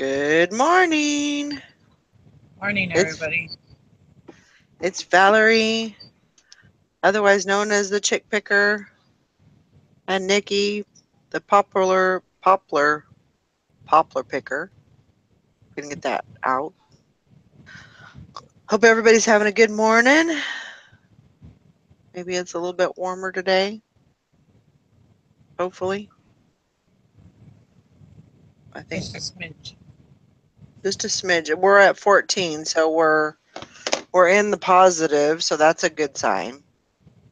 Good morning. Morning, It's everybody. it's Valerie, otherwise known as the Chick Picker, and Nikki, the poplar picker. Gonna get that out. Hope everybody's having a good morning. Maybe it's a little bit warmer today. Hopefully, I think Just a smidge. just a smidge. We're at 14, so we're in the positive, so that's a good sign,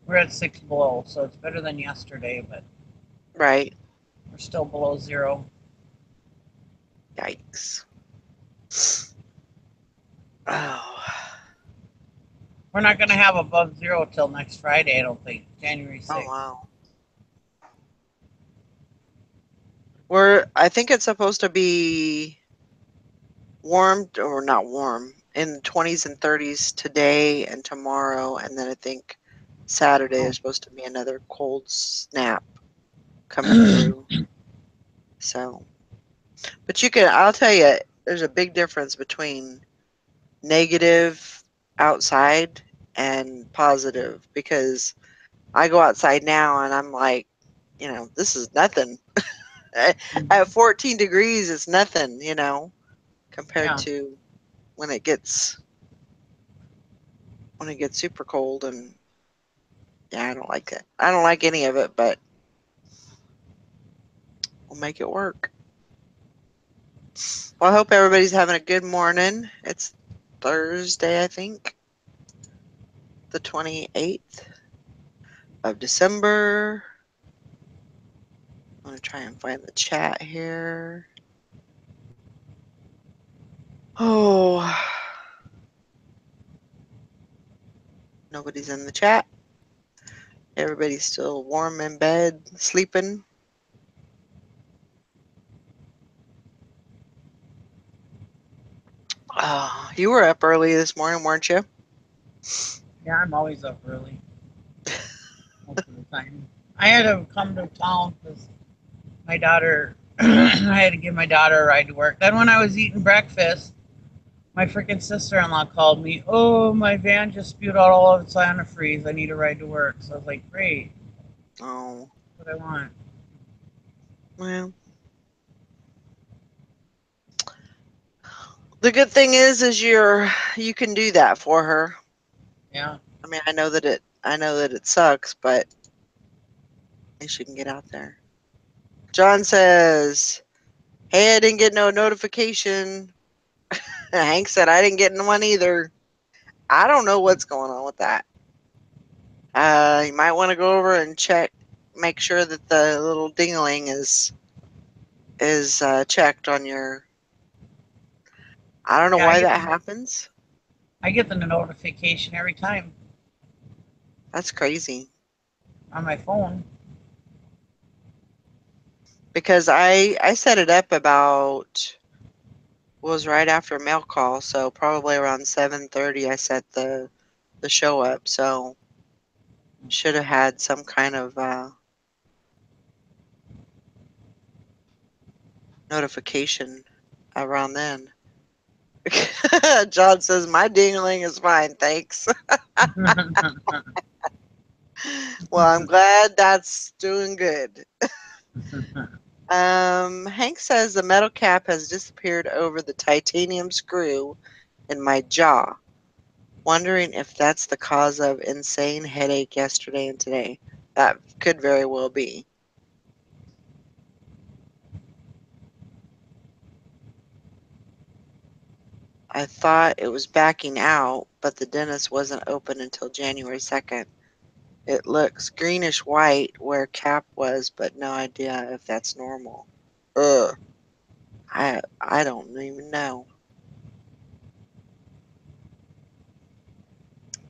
We're at 6 below, so it's better than yesterday, but right? we're still below zero. Yikes! Oh, We're not going to have above zero till next Friday, I don't think, January oh 6th. wow. I think it's supposed to be warm or not warm in the 20s and 30s today and tomorrow, and then I think Saturday Oh. is supposed to be another cold snap coming through. So, but I'll tell you, there's a big difference between negative outside and positive because I go outside now and I'm like, this is nothing. At 14 degrees, it's nothing, compared Yeah, to when it gets super cold. And yeah, I don't like it. I don't like any of it, but we'll make it work. Well, I hope everybody's having a good morning. It's Thursday, I think, the 28th of December. I'm going to try and find the chat here. Oh, nobody's in the chat. Everybody's still warm in bed, sleeping. Oh, you were up early this morning, weren't you? yeah, I'm always up early most of the time. I had to come to town because my daughter, I had to give my daughter a ride to work. Then when I was eating breakfast, my freaking sister-in-law called me. Oh, my van just spewed out all of its antifreeze. I need a ride to work. So I was like, great, Oh, what I want. well. The good thing is you can do that for her. Yeah. I mean, I know that it sucks, but at least you can get out there. John says, "Hey, I didn't get no notification." Hank said, "I didn't get one either." I don't know what's going on with that. You might want to go over and make sure that the little dingling is checked on your. I don't know Yeah, I why get that the happens. I get the notification every time That's crazy on my phone. because I set it up about was right after mail call, so probably around 7:30 I set the show up, so should have had some kind of notification around then. John says my dingling is fine, thanks. Well, I'm glad that's doing good. Hank says the metal cap has disappeared over the titanium screw in my jaw. Wondering if that's the cause of insane headache yesterday and today. That could very well be. I thought it was backing out, but the dentist wasn't open until January 2nd. It looks greenish white where cap was, but no idea if that's normal. Ugh. I don't even know.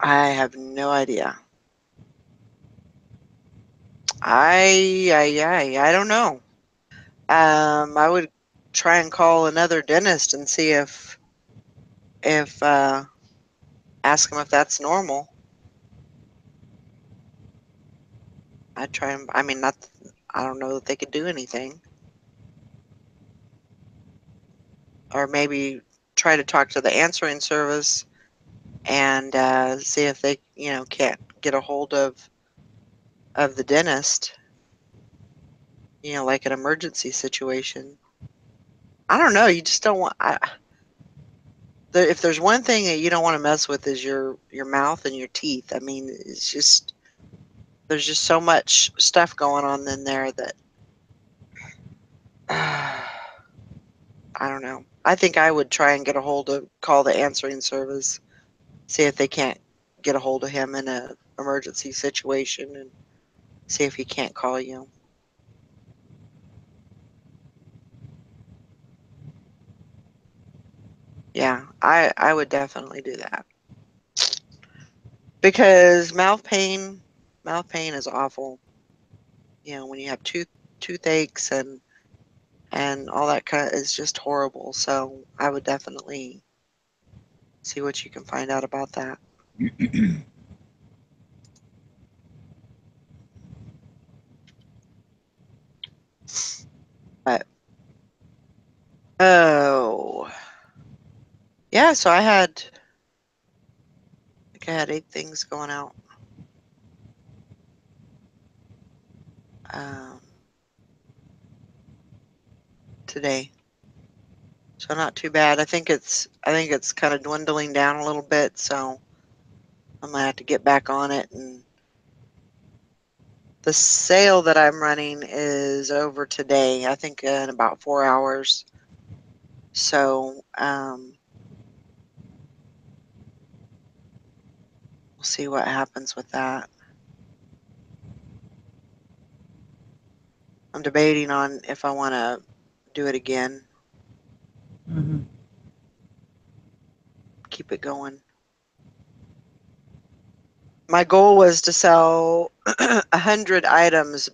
I have no idea. I don't know. I would try and call another dentist and see if ask him if that's normal. I'd try and I mean not I don't know that they could do anything. or maybe try to talk to the answering service and see if they, can't get a hold of the dentist. Like an emergency situation. I don't know. You just don't want. If there's one thing that you don't want to mess with is your mouth and your teeth. I mean, it's just there's just so much stuff going on in there that I don't know. I think I would try and call the answering service, see if they can't get a hold of him in a emergency situation, and see if he can't call you. Yeah, I would definitely do that because mouth pain is awful. When you have toothaches and all that kind of is just horrible. So I would definitely see what you can find out about that. But oh yeah, so I had 8 things going out. Um, Today. So not too bad. I think it's kind of dwindling down a little bit, so I'm gonna have to get back on it. And the sale that I'm running is over today. I think in about 4 hours. So we'll see what happens with that. I'm debating on if I want to do it again. Mm-hmm. Keep it going. My goal was to sell 100 items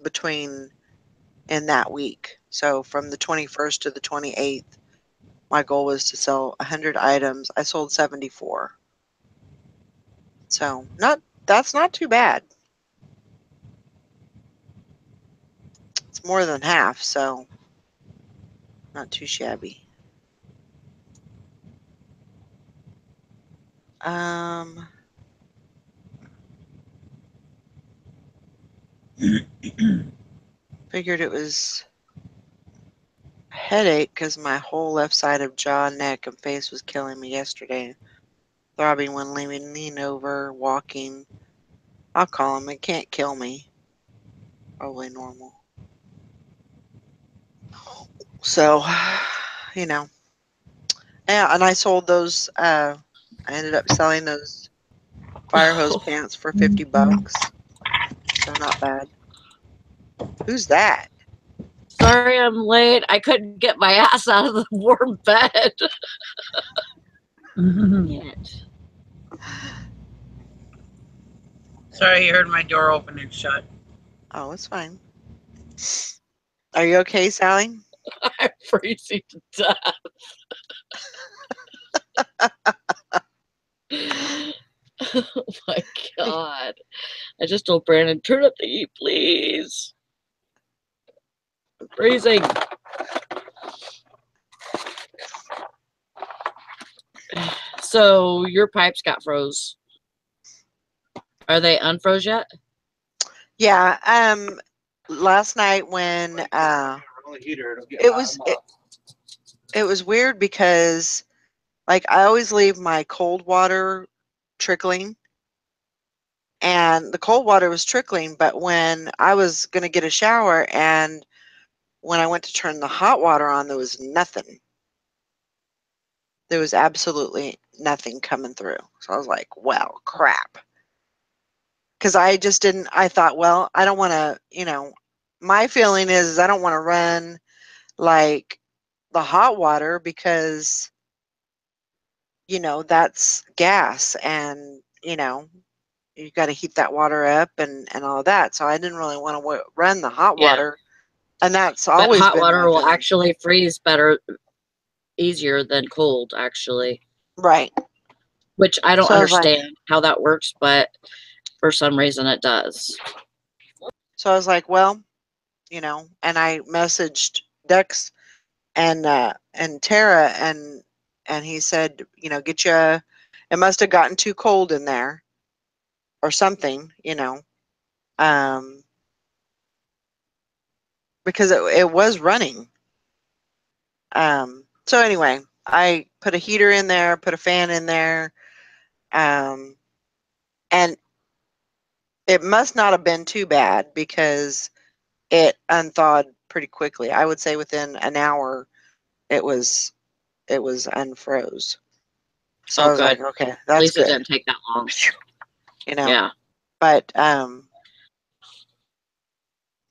in that week. So from the 21st to the 28th, my goal was to sell 100 items. I sold 74. So that's not too bad. It's more than half, so not too shabby. Um, Figured it was a headache because my whole left side of jaw, neck, and face was killing me yesterday. Throbbing when leaning over, walking. I'll call him. It can't kill me. Probably normal. So, you know. Yeah, and I sold those. I ended up selling those fire hose pants for $50. So not bad. Who's that? Sorry I'm late. I couldn't get my ass out of the warm bed. Yet. Sorry, you heard my door open and shut. Oh, it's fine. Are you okay, Sally? I'm freezing to death. Oh my god. I just told Brandon, turn up the heat, please. I'm freezing. So your pipes got froze. Are they unfroze yet? Yeah. Last night when it was weird because like I always leave my cold water trickling, and the cold water was trickling, but when I was gonna get a shower and when I went to turn the hot water on, there was nothing. There was absolutely nothing coming through. So I was like, well, crap. Because I thought, well, I don't want to, my feeling is I don't want to run like the hot water because, that's gas and, you got to heat that water up and all of that. So I didn't really want to run the hot Yeah. water. And that's But always hot been water my will feeling. actually freeze better, easier than cold, actually. Right. Which I don't So I was like, understand how that works, but for some reason it does. well, and I messaged Dex and Tara, and he said, you know, get you. It must have gotten too cold in there, or something, you know, because it was running. So anyway, I put a heater in there, put a fan in there, and it must not have been too bad because it unthawed pretty quickly. I would say within an hour, it was unfroze. So I was good. like, okay, At that's least it good. didn't take that long. You know. Yeah. But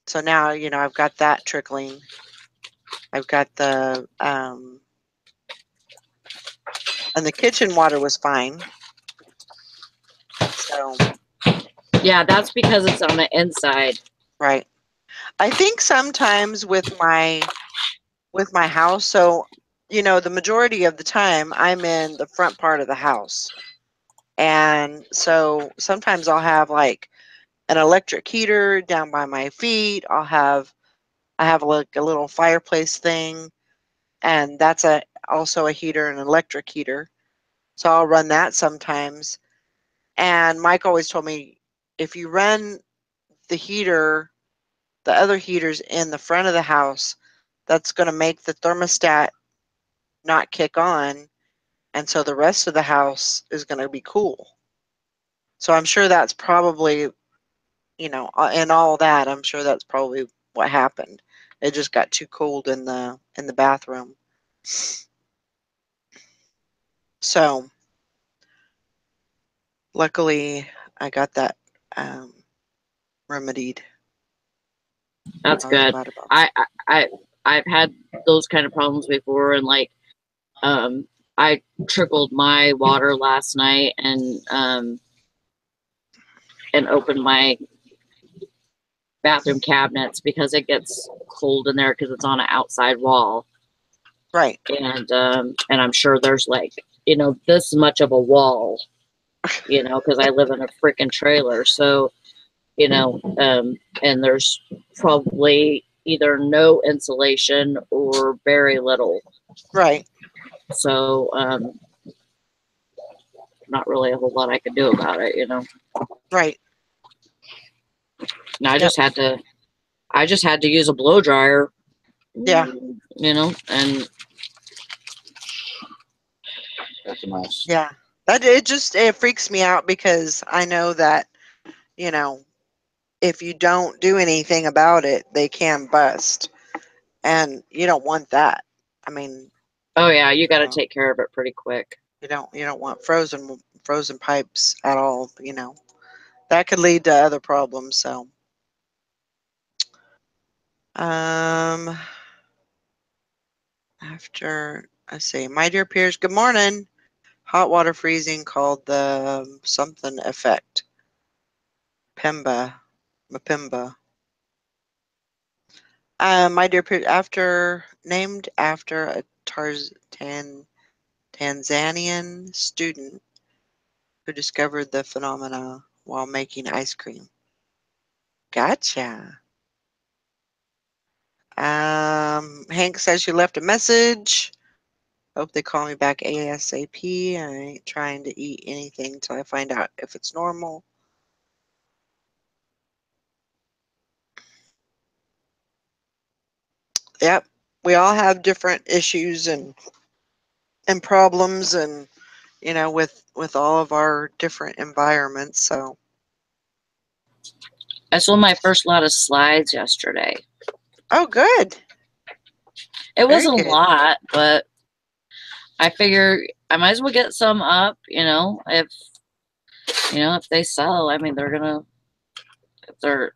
so now, you know, I've got that trickling. I've got the and the kitchen water was fine. So Yeah, that's because it's on the inside. right. I think sometimes with my house, so you know, the majority of the time I'm in the front part of the house. And so sometimes I'll have like an electric heater down by my feet. I have like a little fireplace thing, and that's also a heater, an electric heater. So I'll run that sometimes. And Mike always told me if you run the heater, the other heaters in the front of the house, that's going to make the thermostat not kick on, and so the rest of the house is going to be cool. So I'm sure that's probably, you know, in all that, I'm sure that's probably what happened. It just got too cold in the bathroom. So luckily I got that remedied. That's I was good. glad about I, that. I I've had those kind of problems before, and like I trickled my water last night and opened my bathroom cabinets because it gets cold in there because it's on an outside wall. Right. And I'm sure there's like, you know, this much of a wall, you know, because I live in a freaking trailer. So, you know, and there's probably either no insulation or very little. Right. So, not really a whole lot I could do about it, you know. Right. And I Yep. just had to use a blow dryer, Yeah. you know, and That's a nice. Yeah. That it freaks me out because I know that, you know, if you don't do anything about it, they can bust. And you don't want that. I mean, oh yeah, you got to uh, take care of it pretty quick. you don't want frozen pipes at all, you know. That could lead to other problems, so after I say, my dear peers, good morning. Hot water freezing called the something effect. Mapimba. My dear peers, named after a Tanzanian student who discovered the phenomena while making ice cream. Gotcha. Hank says you left a message. Hope they call me back ASAP. I ain't trying to eat anything until I find out if it's normal. Yep. We all have different issues and problems, and you know, with all of our different environments. So I sold my first lot of slides yesterday. oh, good. It Very wasn't a good. lot, but I figure I might as well get some up, you know, if they sell, I mean, they're gonna,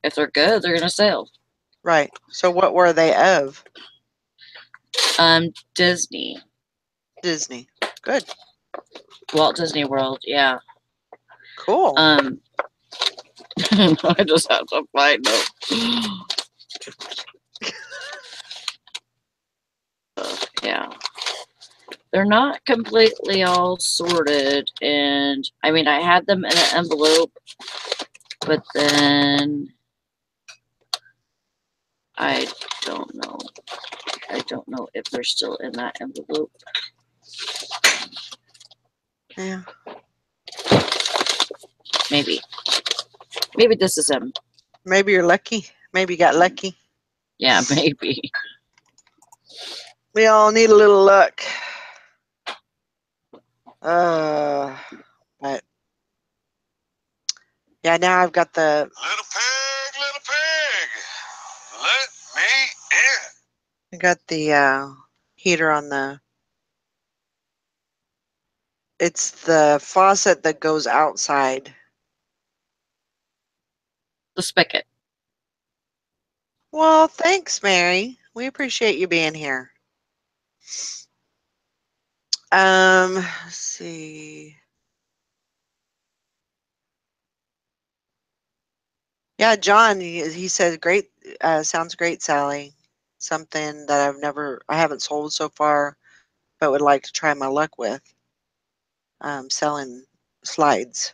if they're good, they're gonna sell. Right. So what were they of? Disney. Disney. Good. Walt Disney World, yeah. Cool. I just have to find them. Yeah. They're not completely all sorted, and I mean, I had them in an envelope, but then I don't know. I don't know if they're still in that envelope. Yeah. Maybe. Maybe this is him. Maybe you're lucky. Maybe you got lucky. Yeah, maybe. We all need a little luck. But yeah, now I've got the Little pig, let me in. I got the heater on the. It's the faucet that goes outside. The spigot. Well, thanks, Mary. We appreciate you being here. Let's see. Yeah, John, he said, great, sounds great, Sally. Something that I haven't sold so far, but would like to try my luck with. Selling slides.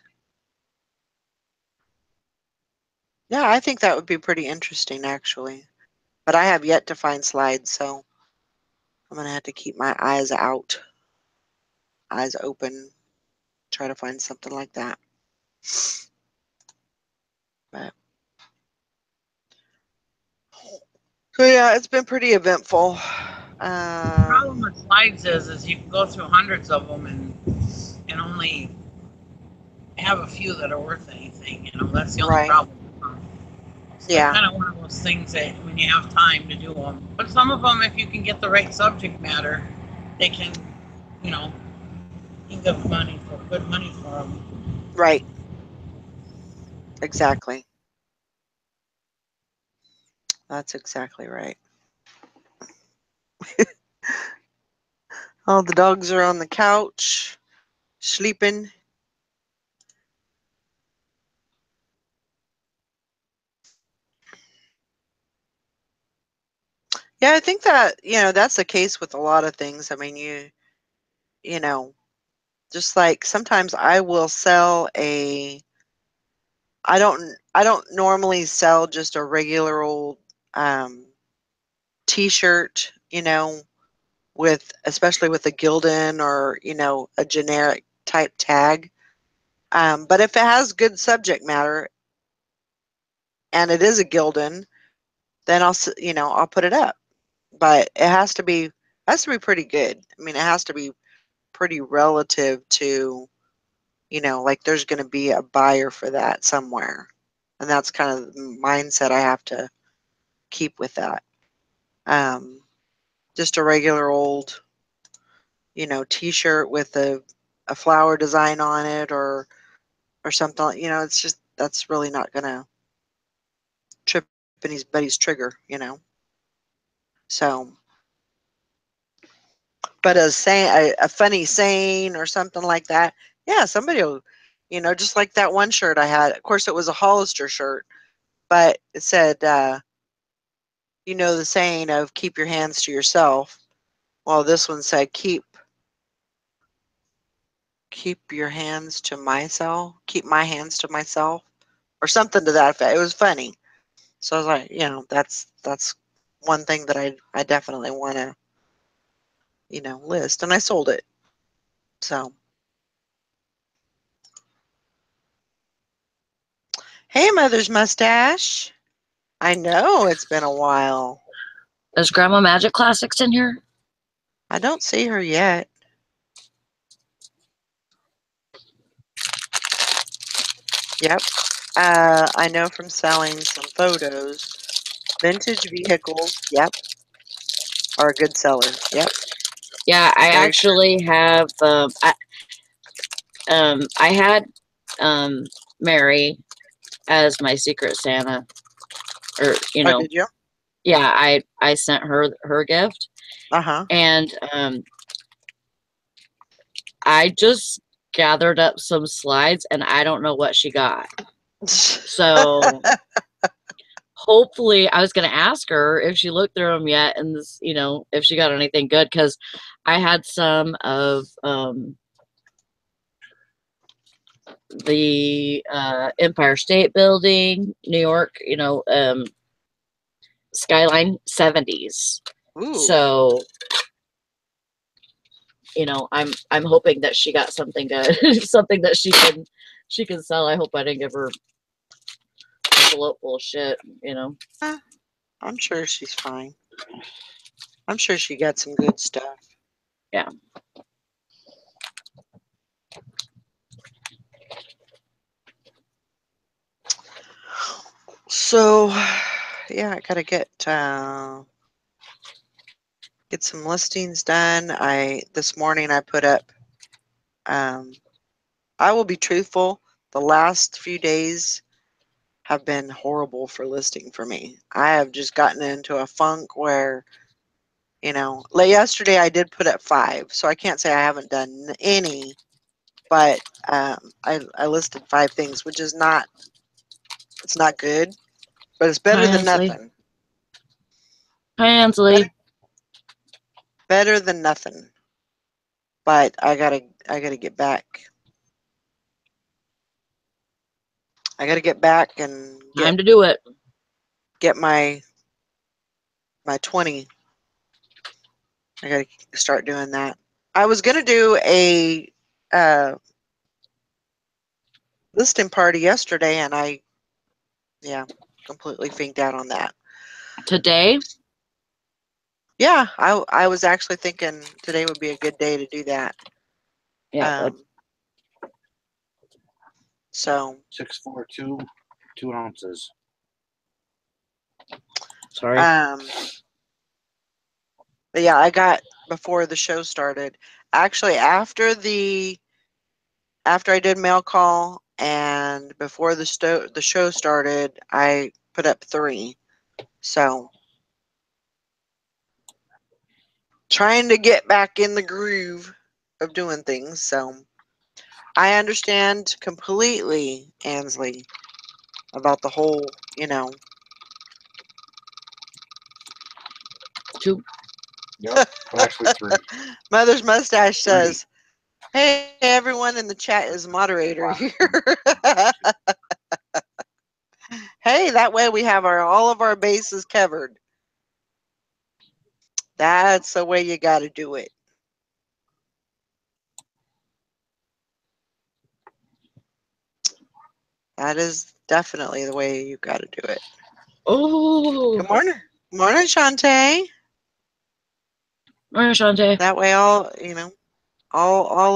Yeah, I think that would be pretty interesting, actually. But I have yet to find slides, so I'm going to have to keep my eyes out, eyes open, try to find something like that. But so yeah, it's been pretty eventful. The problem with slides is you can go through hundreds of them and only have a few that are worth anything. You know, that's the only Right. problem. So Yeah. kind of one of those things that when you have time to do them. But some of them, if you can get the right subject matter, they can, you know, you can give good money for them. Right. Exactly. That's exactly right. All the dogs are on the couch, sleeping. Yeah, I think that, that's the case with a lot of things. I mean, you know, just like sometimes I will sell I don't normally sell just a regular old t-shirt, especially with a Gildan or, a generic type tag. But if it has good subject matter and it is a Gildan, then I'll put it up. But it has to be pretty good. I mean, it has to be pretty relative to, like there's going to be a buyer for that somewhere. And that's kind of the mindset I have to keep with that. Just a regular old, t-shirt with a flower design on it or something, it's just, that's really not going to trip anybody's trigger, So, but a funny saying or something like that, yeah, somebody will, just like that one shirt I had. Of course, it was a Hollister shirt, but it said, the saying of keep your hands to yourself. Well, this one said keep your hands to myself, keep my hands to myself, or something to that effect. It was funny. So I was like, that's one thing that I definitely want to, list, and I sold it. So, hey, Mother's Mustache. I know it's been a while. Is Grandma Magic Classics in here? I don't see her yet. Yep. I know from selling some photos. Vintage vehicles, yep, are a good seller. Yep. Yeah, I Very actually have. I had Mary as my secret Santa, or Oh, did you? yeah, I sent her gift, Uh-huh. and I just gathered up some slides, and I don't know what she got. So hopefully, I was going to ask her if she looked through them yet, and this, if she got anything good, because I had some of the Empire State Building, New York, skyline 70s. Ooh. So, you know, I'm hoping that she got something good, something that she can sell. I hope I didn't give her a envelope full of shit, you know. I'm sure she's fine. I'm sure she got some good stuff. Yeah. So, yeah, I gotta get some listings done. This morning I put up. I will be truthful. The last few days have been horrible for listing for me. I have just gotten into a funk where, like yesterday I did put up 5, so I can't say I haven't done any, but I listed 5 things, which is not, it's not good, but it's better Hi, than Ansley. nothing. Hi, Ansley. Better than nothing. But I gotta get back. I gotta get back and Time to do it. get my 20. I gotta start doing that. I was gonna do a listing party yesterday, and I completely finked out on that. Today? Yeah, I was actually thinking today would be a good day to do that. Yeah. So 642, 2 ounces. Sorry. But yeah, I got before the show started. Actually, after I did mail call and before the show started, I put up 3. So trying to get back in the groove of doing things. So I understand completely, Ansley, about the whole, 2. Yep, actually 3. Mother's Mustache says, "Hey, everyone in the chat is moderator here." Hey, that way we have all of our bases covered. That's the way you got to do it. That is definitely the way you got to do it. Oh. Good morning. Morning, Shantae. Morning, Shantae. That way all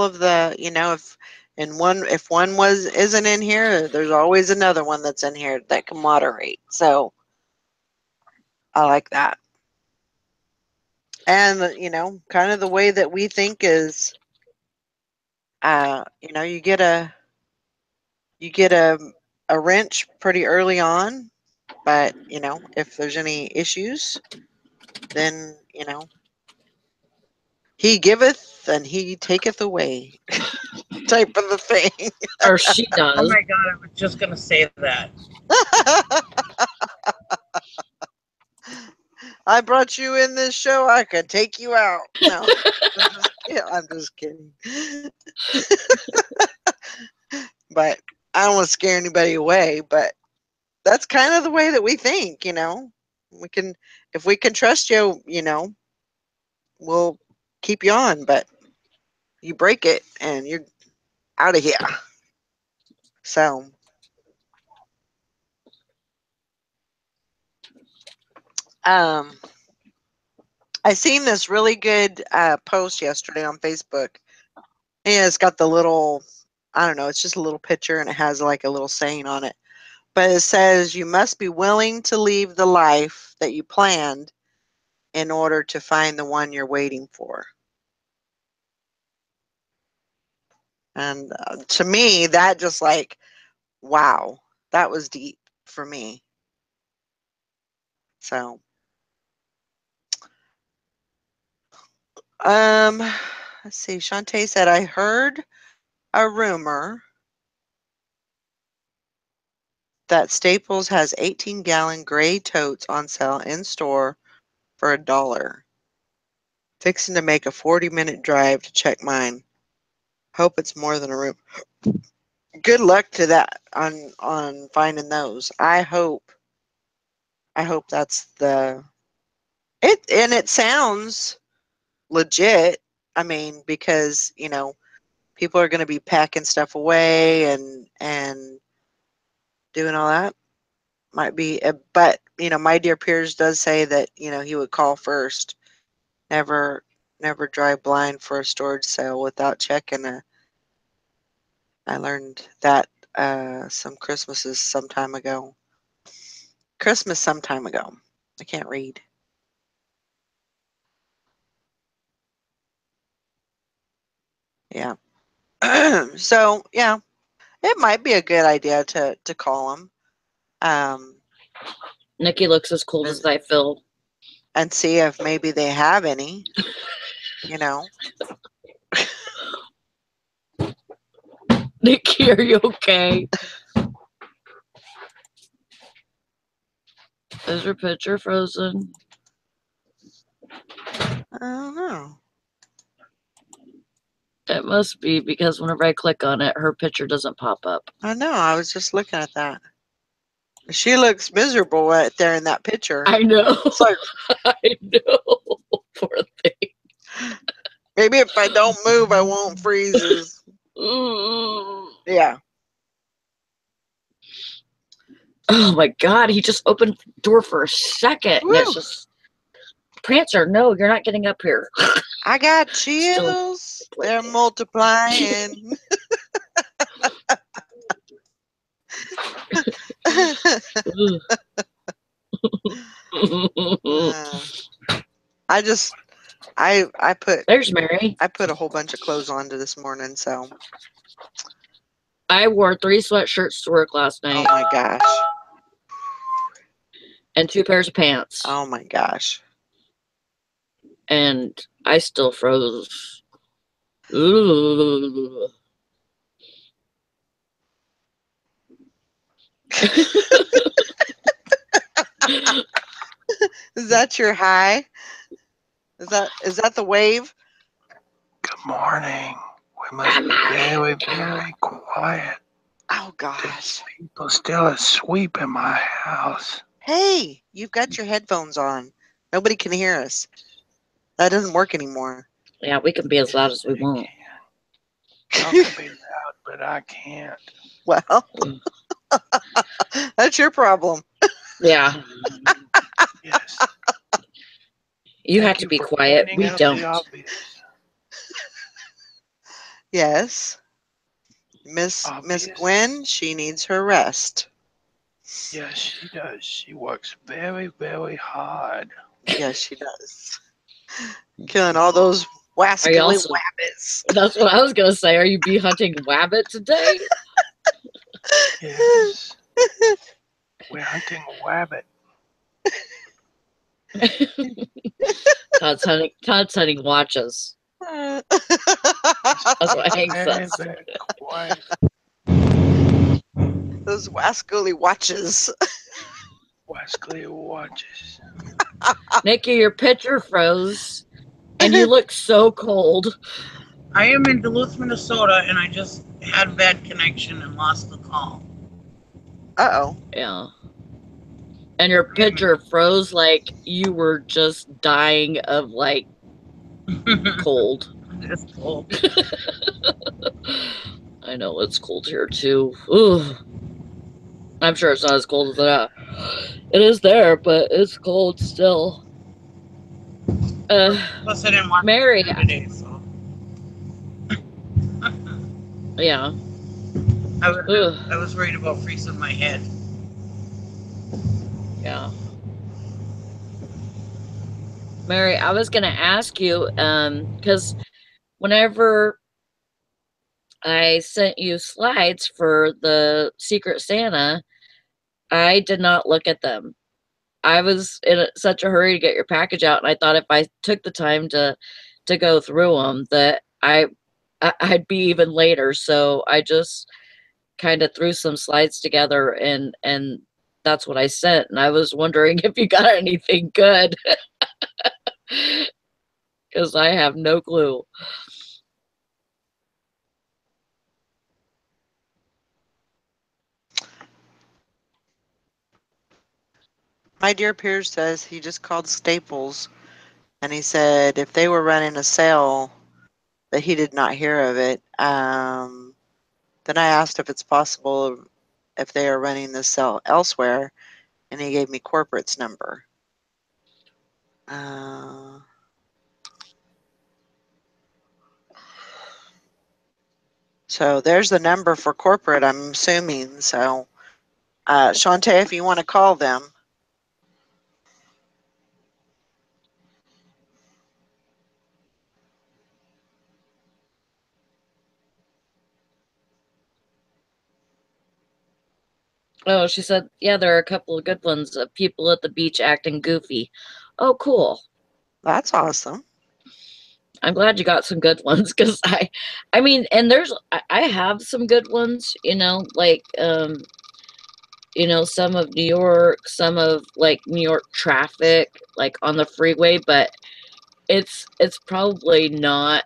of the, if one isn't in here, there's always another one that's in here that can moderate. So I like that. And kind of the way that we think is you get a wrench pretty early on, but if there's any issues, then he giveth and he taketh away type of the thing. Or she Oh does. my God, I was just going to say that. I brought you in this show, I could take you out. No, I'm just kidding. But I don't want to scare anybody away, but that's kind of the way that we think, We can, if we can trust you, we'll keep you on, but you break it and you're out of here. So, I seen this really good post yesterday on Facebook. And it's got the little, I don't know, it's just a little picture and it has like a little saying on it. But it says, you must be willing to leave the life that you planned in order to find the one you're waiting for. And to me, that just like, wow, that was deep for me. So, let's see. Shantae said, I heard a rumor that Staples has 18-gallon gray totes on sale in store for $1. Fixing to make a 40-minute drive to check mine. Hope it's more than a room. Good luck to that on finding those. I hope that's the It sounds legit. I mean, because people are going to be packing stuff away and doing all that. Might be, but my dear Piers does say that he would call first. Never drive blind for a storage sale without checking. I learned that some Christmas some time ago. I can't read. Yeah. So yeah, it might be a good idea to call them. Nikki looks as cold as I feel. And see if maybe they have any. Nikki, are you okay? Is her picture frozen? I don't know. It must be, because whenever I click on it, her picture doesn't pop up. I know. I was just looking at that. She looks miserable right there in that picture. I know. It's like, I know. Poor thing. maybe if I don't move, I won't freeze. Yeah. Oh my God, he just opened the door for a second. Woo. And it's just, Prancer, no, you're not getting up here. I got chills. They're multiplying. I put There's Mary. I put a whole bunch of clothes onto this morning, so I wore 3 sweatshirts to work last oh night my gosh. and 2 pairs of pants. Oh my gosh. And I still froze. Ooh. Is that your high? Is that the wave? Good morning. We must be very, very quiet. Oh gosh. People still asleep in my house. Hey, you've got your headphones on. Nobody can hear us. That doesn't work anymore. Yeah, we can be as loud as we want. Y'all can be loud, but I can't. Well, that's your problem. Yeah. Yes. You Thank have to be for quiet. pointing We out don't. the obvious. Yes. Miss Obvious. Gwen, she needs her rest. Yes, she does. She works very, very hard. Yes, she does. Killing all those wascally also- wabbits. That's what I was going to say. Are you bee hunting wabbit today? Yes. We're hunting a rabbit. Todd's hunting watches. That's what Hank Very, says. very quiet. Those wascally watches. Wascally watches. Nikki, your picture froze, and you look so cold. I am in Duluth, Minnesota, and I just had a bad connection and lost the call. Uh-oh. Yeah. And your picture froze like you were just dying of, like, cold. It's cold. I know it's cold here, too. Ooh. I'm sure it's not as cold as that. It is there, but it's cold still. Plus, I didn't watch Mary. today, so. Yeah. I was worried about freezing my head. Yeah. Mary, I was going to ask you, because whenever I sent you slides for the Secret Santa, I did not look at them. I was in such a hurry to get your package out, and I thought if I took the time to go through them, that I'd be even later. So I just kind of threw some slides together, and that's what I sent. And I was wondering if you got anything good, because I have no clue. My dear Piers says he just called Staples and he said if they were running a sale that he did not hear of it. Then I asked if it's possible if they are running this sale elsewhere, and he gave me corporate's number. So there's the number for corporate, I'm assuming. So, Shantae, if you want to call them. Oh, she said, yeah, there are a couple of good ones of people at the beach acting goofy. Oh, cool. That's awesome. I'm glad you got some good ones because I mean, and I have some good ones, like, some of New York, some of like New York traffic, like on the freeway, but it's probably not,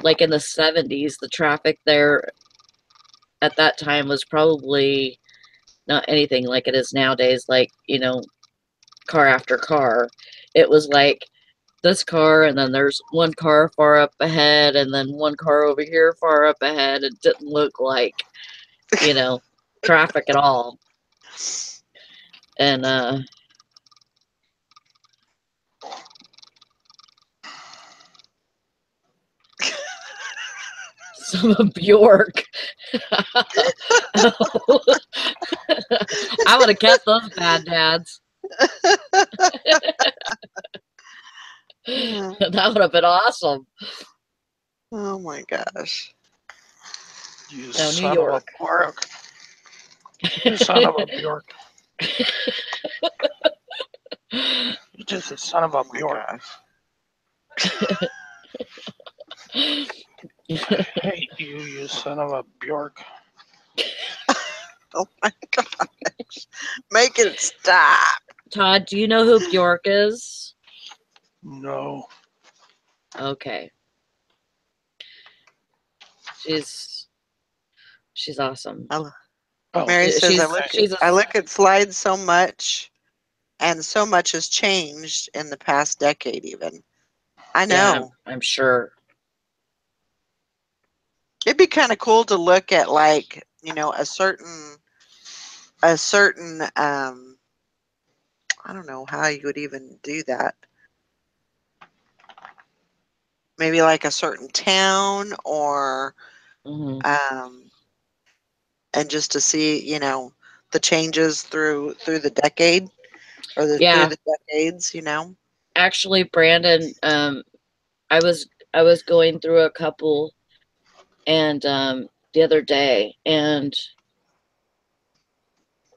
like in the 70s, the traffic there at that time was probably not anything like it is nowadays, like, car after car. It was like this car, and then there's one car far up ahead, and then one car over here far up ahead. It didn't look like, traffic at all. And some of Bjork. I would have kept those bad dads. That would have been awesome. Oh my gosh. You No, New son York. of a Bjork. You son of a Bjork. You're just a son of a Bjork. I hate you, you son of a Bjork. Oh my gosh. Make it stop. Todd, do you know who Bjork is? No. Okay. She's awesome. Oh, Mary says she's I look at slides so much, and so much has changed in the past decade even. I know. Yeah, I'm sure. It'd be kind of cool to look at, like, a certain I don't know how you would even do that. Maybe like a certain town or and just to see, the changes through the decade or through the decades, Actually, Brandon, I was going through a couple and the other day, and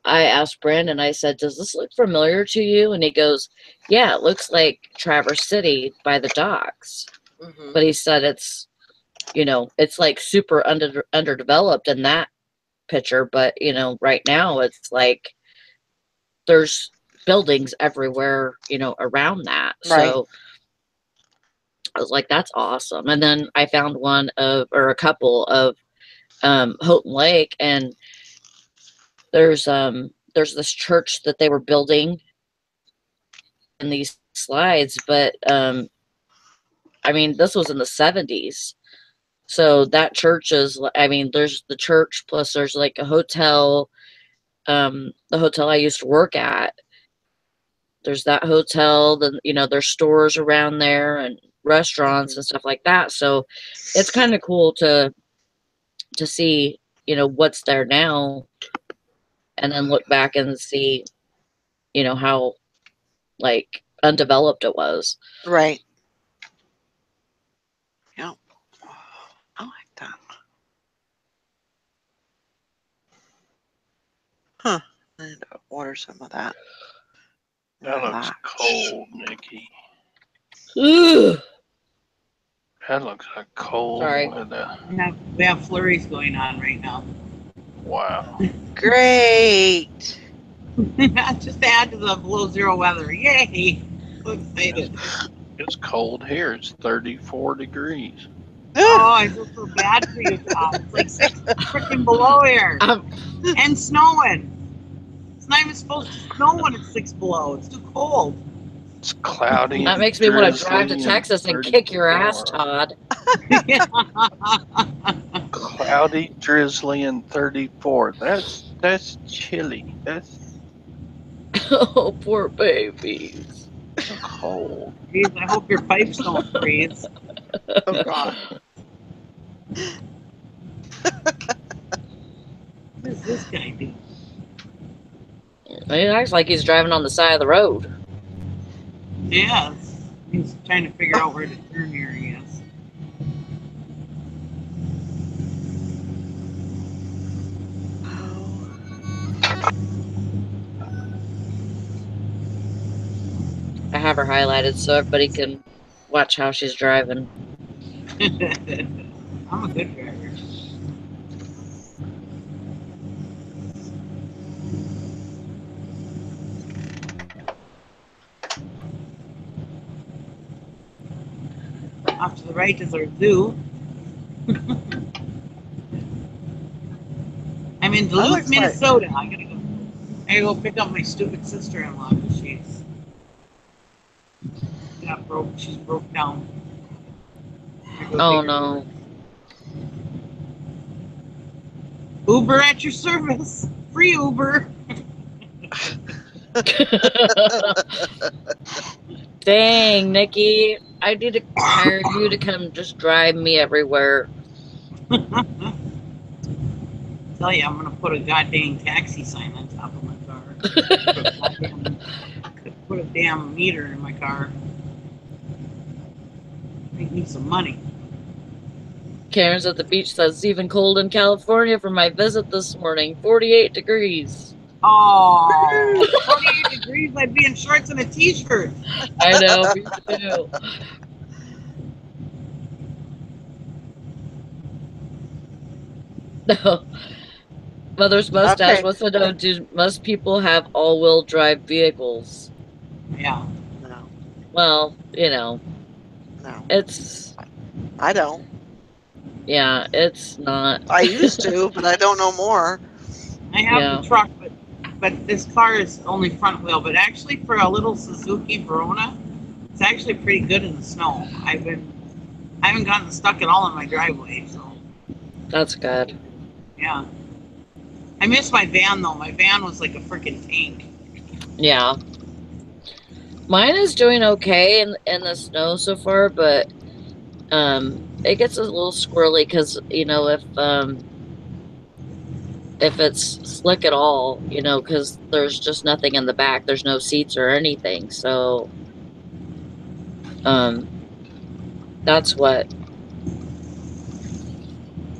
I asked Brandon, I said, does this look familiar to you? And he goes, yeah, it looks like Traverse City by the docks. Mm-hmm. But he said it's like super underdeveloped in that picture, but right now it's like there's buildings everywhere, around that. Right. So I was like, that's awesome. And then I found a couple of Houghton Lake, and there's this church that they were building in these slides, but I mean, this was in the 70s. So that church is, I mean, there's the church plus there's like a hotel, the hotel I used to work at. There's that hotel, then there's stores around there and restaurants and stuff like that. So it's kind of cool to see, what's there now, and then look back and see, how like undeveloped it was. Right. Yeah. I like that. Huh. I need to order some of that. that looks cold, Nikki. Ugh. That looks like cold. Sorry. We have flurries going on right now. Wow. Great. Just add to the below zero weather. Yay! So excited. It's cold here. It's 34 degrees. Oh, I feel so bad for you, Tom. It's like 6 freaking below here. And snowing. not even supposed to snow when it's 6 below. It's too cold. It's cloudy. That and makes me want to drive to drizzly Texas and kick your ass, 34. Todd. Cloudy, drizzly, and 34. That's chilly. That's Oh, poor babies. cold. Jeez, I hope your pipes don't freeze. Oh God. What does this guy do? He acts like he's driving on the side of the road. Yeah, he's trying to figure out where to turn here, I guess. I have her highlighted so everybody can watch how she's driving. I'm a good driver. Off to the right is our zoo. I'm in Duluth, looks like- Minnesota. I gotta go pick up my stupid sister-in-law because she's got broke. She's broke down. I go Oh take her to no. work. Uber at your service. Free Uber. Dang, Nikki. I need to hire you to come just drive me everywhere. Tell you, I'm gonna put a goddamn taxi sign on top of my car. Put a damn meter in my car. Make me some money. Karen's at the beach says it's even cold in California for my visit this morning. 48 degrees. Oh, 48 degrees. I'd be in shorts and a t-shirt. I know, me too. No. Mother's mustache Okay. wants to know, do most people have all-wheel drive vehicles? Yeah. No, Well, no, it's, I don't. yeah, it's not. I used to, but I don't know more. I have Yeah. the truck, but this car is only front wheel. But actually, for a little Suzuki Verona, it's actually pretty good in the snow. I haven't gotten stuck at all in my driveway, so That's good. yeah. I miss my van though. My van was like a freaking tank. Yeah. Mine is doing okay in the snow so far, but it gets a little squirrely because, if it's slick at all, because there's just nothing in the back. There's no seats or anything. So that's what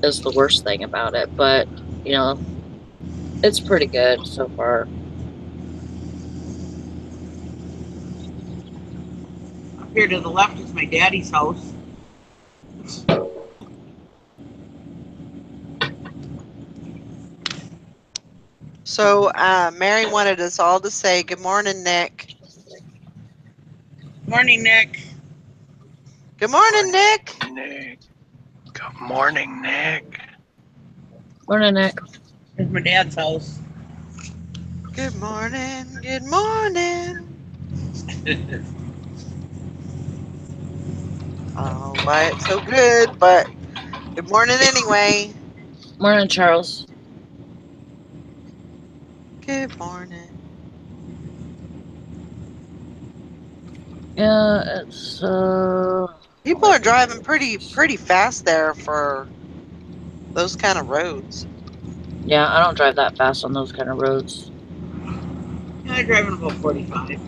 is the worst thing about it. But, it's pretty good so far. Up here to the left is my daddy's house. So, Mary wanted us all to say good morning, Nick. Morning, Nick. Good morning, Nick. Nick. Good morning, Nick. Morning, Nick. There's my dad's house. Good morning. Good morning. Oh, why it's so good, but good morning anyway. Morning, Charles. Good morning. Yeah, it's People are driving pretty fast there for those kind of roads. yeah, I don't drive that fast on those kind of roads. Yeah, I'm driving about 45.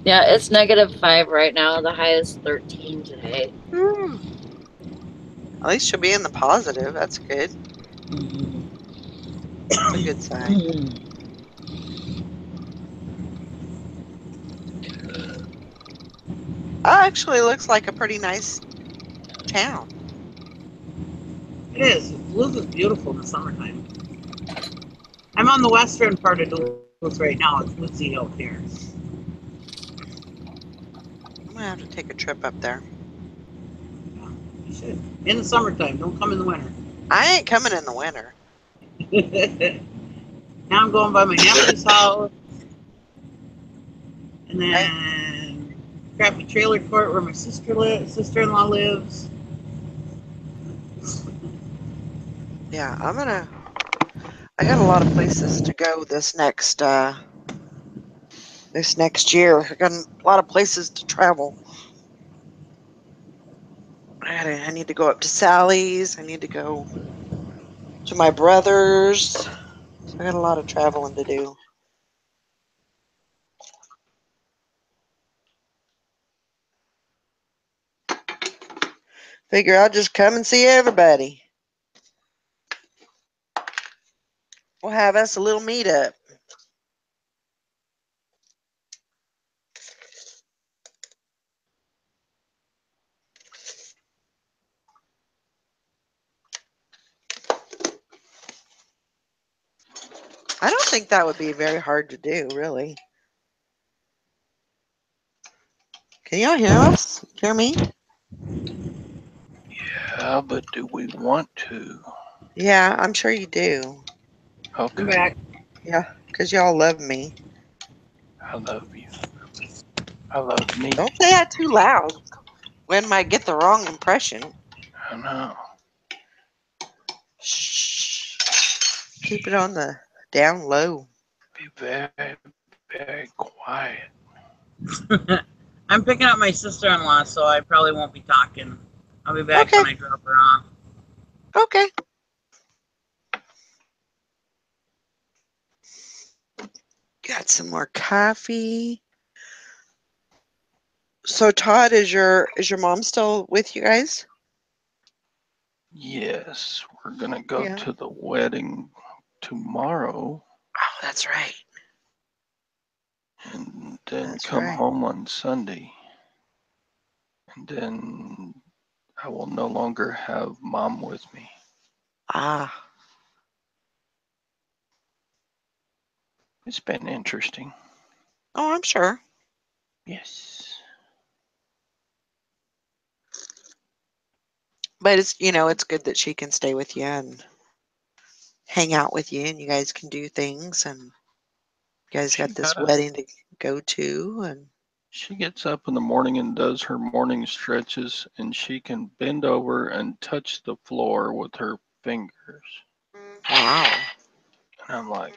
Yeah, it's -5 right now. The high is 13 today. Whew. At least she'll be in the positive. That's good. That's a good sign. Actually looks like a pretty nice town. It is. Duluth is beautiful in the summertime. I'm on the western part of Duluth right now. It's Woodsy Hill here. I'm gonna have to take a trip up there. Yeah, you should. In the summertime. Don't come in the winter. I ain't coming in the winter. Now I'm going by my nephew's house. And then crappy trailer court where my sister-in-law lives. Yeah, I got a lot of places to go this next year. I got a lot of places to travel. I need to go up to Sally's. I need to go to my brother's. So I got a lot of traveling to do. Figure I'll just come and see everybody. We'll have us a little meetup. I don't think that would be very hard to do, really. Can y'all hear us? Hear me? Yeah, but do we want to? Yeah, I'm sure you do. I'm Okay. back. Yeah, because y'all love me. I love you. I love me. Don't say that too loud. Gwen might get the wrong impression. I know. Shh. Keep it on the down low. Be very, very quiet. I'm picking up my sister-in-law, so I probably won't be talking. I'll be back Okay. when I drop her off. Okay. Got some more coffee. So Todd, is your mom still with you guys? Yes, we're gonna go Yeah. to the wedding tomorrow Oh, that's right. and then That's come right. home on Sunday. And then I will no longer have mom with me. Ah. It's been interesting. Oh, I'm sure. Yes. But it's good that she can stay with you and hang out with you, and you guys can do things, and you guys got this wedding to go to, and She gets up in the morning and does her morning stretches, and she can bend over and touch the floor with her fingers. wow. And I'm like,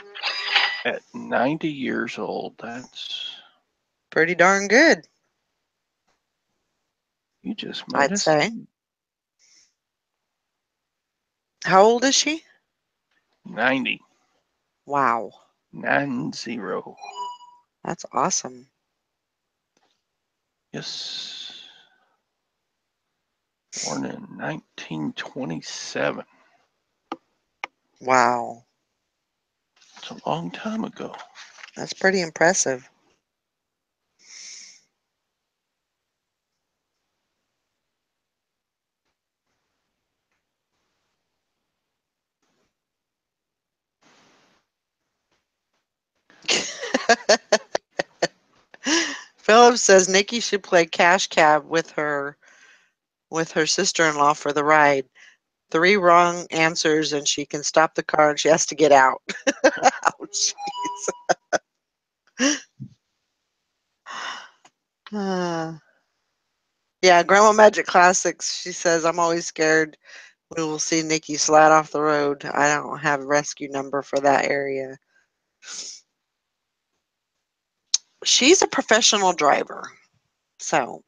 at 90 years old, that's, Pretty darn good, you just made I'd us say. How old is she? 90. Wow. 90. That's awesome. Yes. Born in 1927. Wow. It's a long time ago. That's pretty impressive. Philip says Nikki should play cash cab with her sister-in-law for the ride. 3 wrong answers and she can stop the car and she has to get out. Ouch. Yeah, Grandma Magic Classics, she says, I'm always scared we will see Nikki slide off the road. I don't have a rescue number for that area. She's a professional driver, so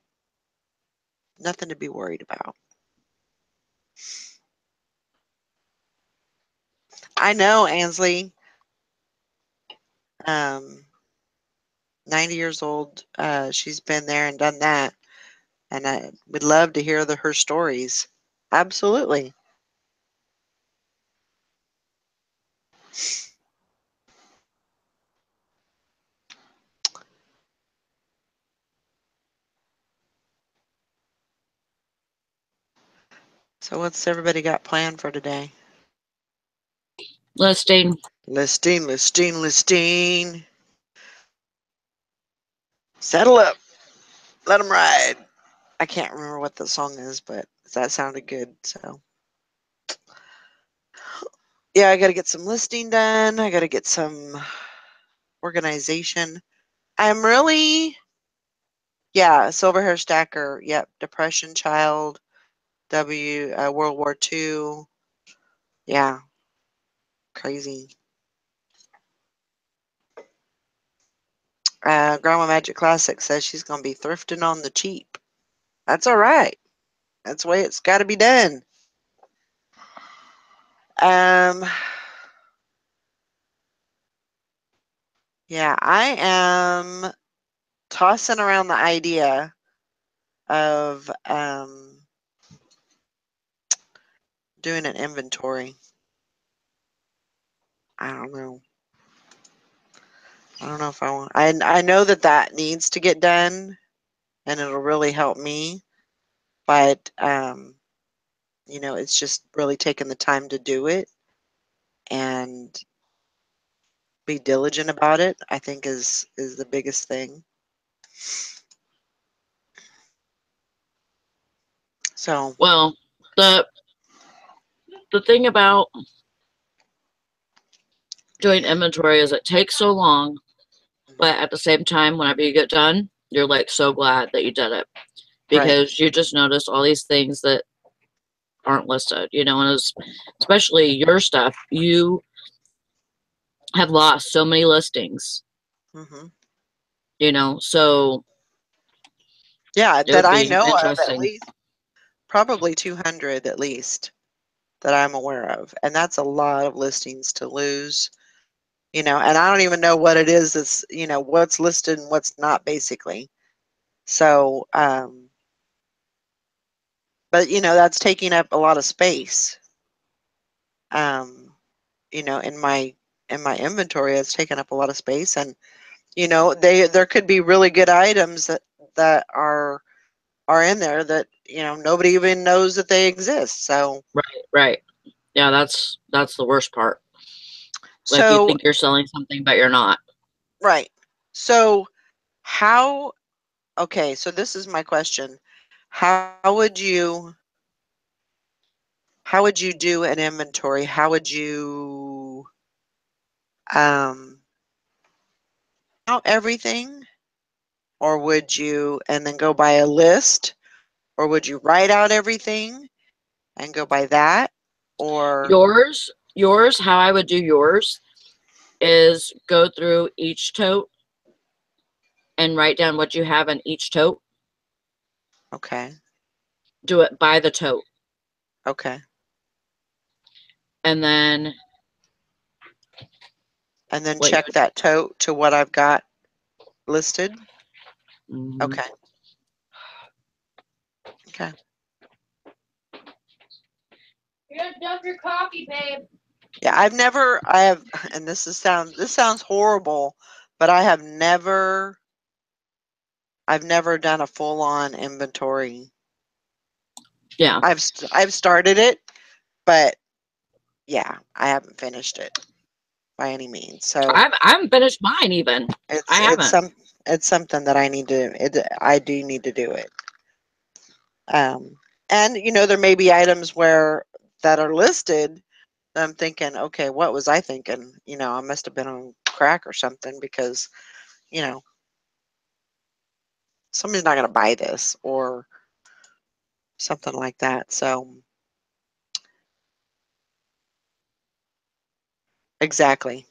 nothing to be worried about. I know, Ansley. 90 years old. She's been there and done that. And I would love to hear her stories. Absolutely. So what's everybody got planned for today? Listing. Listing, listing, listing. Settle up. Let them ride. I can't remember what the song is, but that sounded good. So yeah, I got to get some listing done. I got to get some organization. I'm really, yeah, silver hair stacker. Yep, depression child. World War II. Yeah, crazy. Grandma Magic Classic says she's gonna be thrifting on the cheap. That's all right. That's the way it's got to be done. Yeah, I am tossing around the idea of doing an inventory. I don't know. I don't know if I want. I know that needs to get done, and it'll really help me. But you know, it's just really taking the time to do it and be diligent about it. I think is the biggest thing. So Well, the thing about doing inventory is it takes so long, but at the same time, whenever you get done, you're like so glad that you did it because you just notice all these things that aren't listed, you know, and especially your stuff, you have lost so many listings, mm-hmm. you know, so Yeah, it that would I be know of at interesting. least, probably 200 at least that I'm aware of, and that's a lot of listings to lose. You know, and I don't even know what it is that's, you know, what's listed and what's not, basically. So, but you know, that's taking up a lot of space. Um, you know, in my inventory, it's taking up a lot of space, and you know, there could be really good items that are in there that, you know, nobody even knows that they exist. So, Right. Yeah, that's the worst part. Like you so think you're selling something, but you're not. right. So, how? Okay, so this is my question. How would you do an inventory? How would you um count everything, or would you and then go by a list, or would you write out everything and go by that, or Yours, how I would do yours is go through each tote and write down what you have in each tote. okay, Do it by the tote. okay, And then and then what you check that tote to what I've got listed? would, Okay, okay. You're gonna dump your coffee, babe. Yeah, I have, and this sounds horrible, but I've never done a full-on inventory. Yeah. I've started it, but yeah, I haven't finished it by any means. So I haven't finished mine even. I it's haven't. something that I do need to do it. And you know, there may be items where that are listed that I'm thinking, okay, what was I thinking? You know, I must have been on crack or something, because you know, somebody's not going to buy this or something like that. So exactly,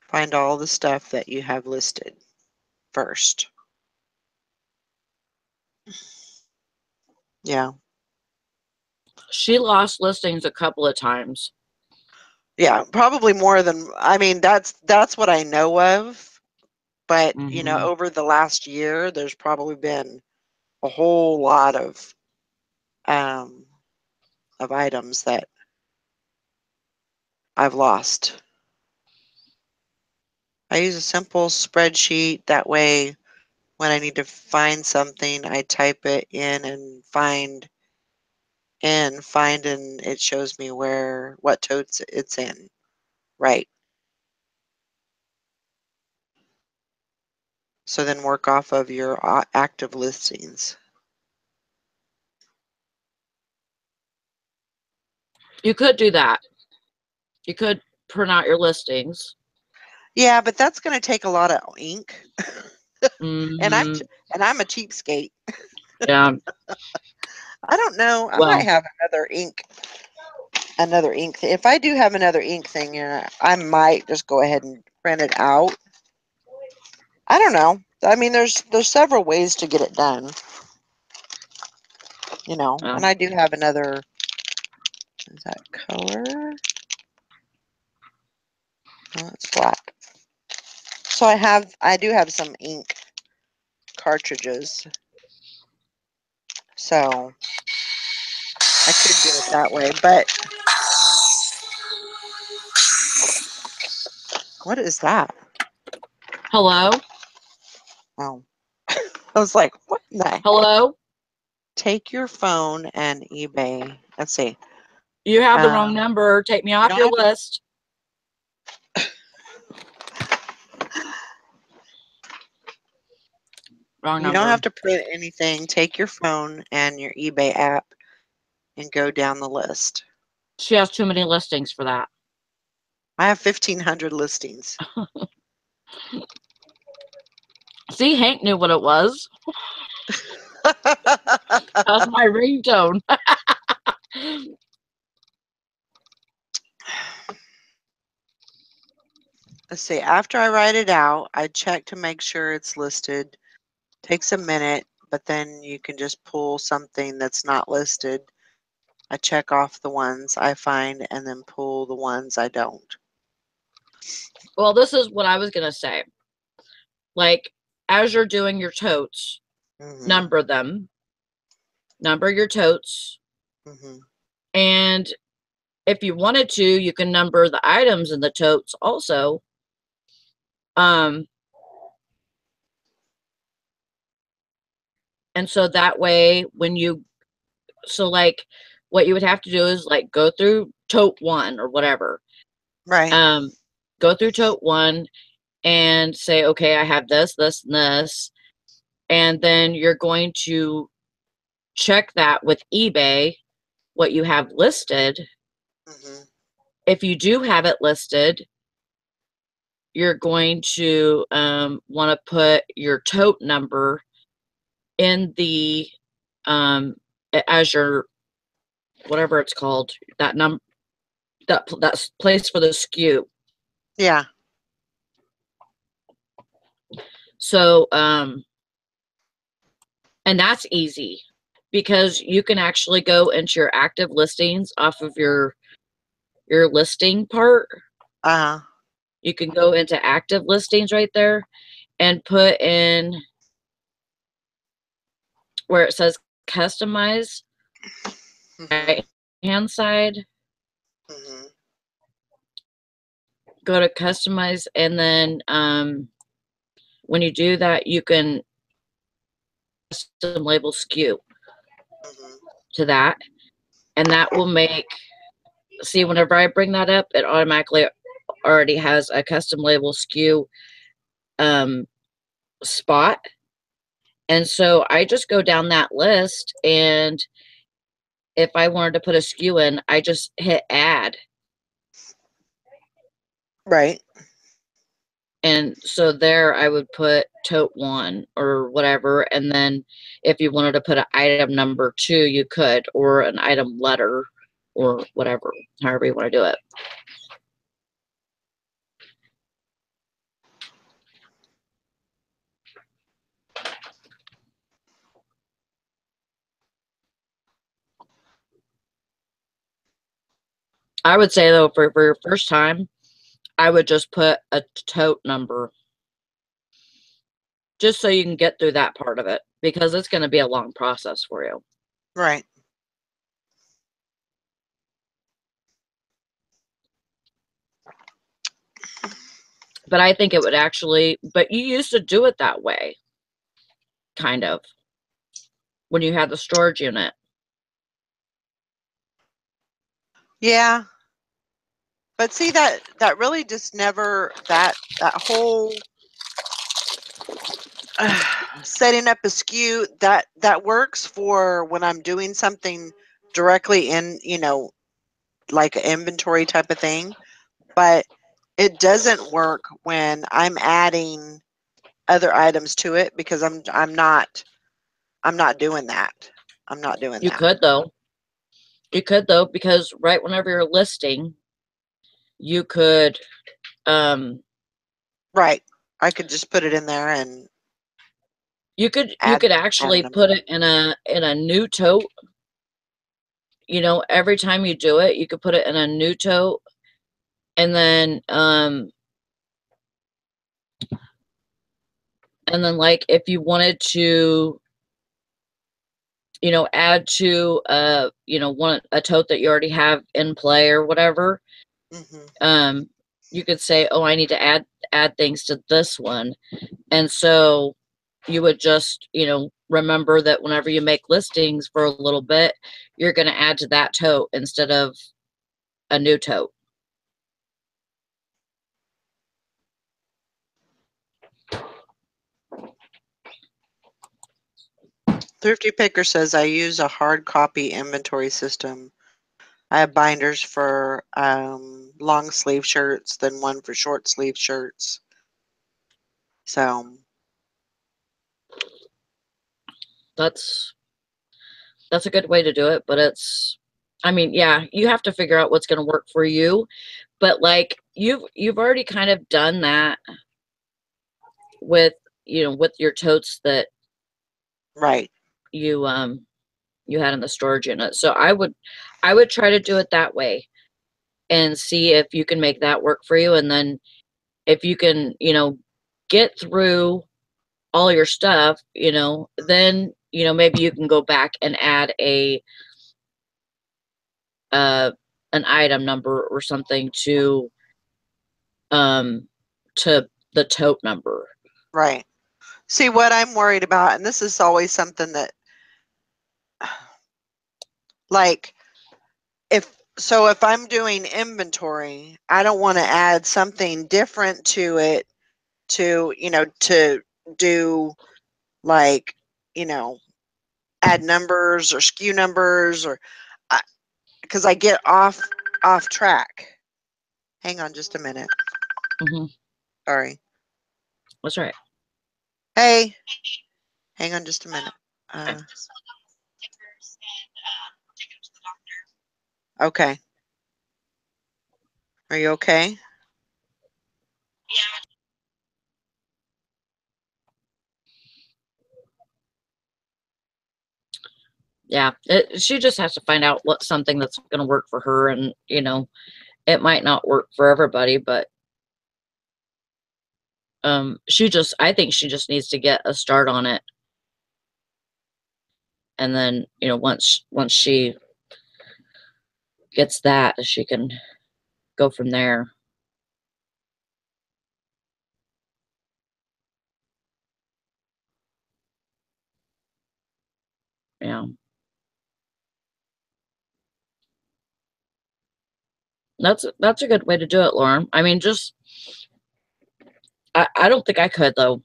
find all the stuff that you have listed first. Yeah. She lost listings a couple of times. Yeah, probably more than, I mean, that's what I know of, but you know, Hmm. over the last year there's probably been a whole lot um of items that I've lost. I use a simple spreadsheet, that way when I need to find something, I type it in and find and it shows me what totes it's in. Right. So then work off of your active listings. You could do that. You could print out your listings. Yeah, but that's going to take a lot of ink, and Mhm. I'm a cheapskate. Yeah. I don't know. I Well, might have another ink. If I do have another ink thing, I might just go ahead and print it out. I don't know. I mean, there's several ways to get it done, And I do have another. Is that color? No, it's black. So I do have some ink cartridges. So I could do it that way, but what is that? hello? Oh, I was like, what in the heck? Hello? Take your phone and eBay. Let's see. You have the wrong number. Take me off don't your have to- list. Wrong You number. don't have to print anything. Take your phone and your eBay app and go down the list. She has too many listings for that. I have 1,500 listings. See, Hank knew what it was. That's my ringtone. Let's see. After I write it out, I check to make sure it's listed. Takes a minute, but then you can just pull something that's not listed. I check off the ones I find and then pull the ones I don't. Well, this is what I was going to say. Like, as you're doing your totes, number them. Number your totes. And if you wanted to, you can number the items in the totes also. And so that way, like, what you would have to do is like go through tote 1 or whatever. Right. Go through tote 1 and say, okay, I have this, this, and this. And then you're going to check that with eBay, what you have listed. If you do have it listed, you're going to want to put your tote number in the as your whatever it's called, that place for the SKU. Yeah. So and that's easy because you can actually go into your active listings off of your listing part. You can go into active listings right there and put in where it says customize, right hand side. Go to customize, and then when you do that, you can custom label SKU to that, and that will make, see, whenever I bring that up, it automatically already has a custom label SKU spot. And so I just go down that list, and if I wanted to put a SKU in, I just hit add. Right. And so there I would put tote 1 or whatever. And then if you wanted to put an item number 2, you could, or an item letter or whatever, however you want to do it. I would say, though, for your first time, I would just put a tote number just so you can get through that part of it, because it's going to be a long process for you. Right. But I think it would actually, but you used to do it that way, kind of, when you had the storage unit. Yeah. But see, that really just never, that whole setting up a SKU, that works for when I'm doing something directly in, like an inventory type of thing. but it doesn't work when I'm adding other items to it because I'm not doing that. I'm not doing You that. could though. You could though, because right whenever you're listing, you could Right. I could just put it in there and you could add a actually number. put it in a new tote. You know, every time you do it, you could put it in a new tote, and then like if you wanted to, you know, add to you know, a tote that you already have in play or whatever, Mm-hmm. you could say, oh, I need to add things to this one. And so you would just, you know, remember that whenever you make listings for a little bit, you're going to add to that tote instead of a new tote. Thrifty Picker says I use a hard copy inventory system. I have binders for long sleeve shirts, then one for short sleeve shirts. So That's a good way to do it, but I mean, yeah, you have to figure out what's going to work for you, but like you've already kind of done that with, you know, with your totes that right. you had in the storage unit. So I would try to do it that way and see if you can make that work for you. And then if you can, you know, get through all your stuff, you know, then, you know, maybe you can go back and add an item number or something to the tote number. Right. See, what I'm worried about, and this is always something that, like, if I'm doing inventory, I don't want to add something different to it to, you know, to do like, you know, add numbers or SKU numbers or because I get off track. Hang on just a minute. Mm-hmm. Sorry. That's right. Hey, hang on just a minute. Okay. Are you okay? Yeah, she just has to find out what's something that's going to work for her, and you know, it might not work for everybody, but I think she just needs to get a start on it, and then, you know, once she gets that, she can go from there. Yeah. That's a good way to do it, Lauren. I mean, just I don't think I could though.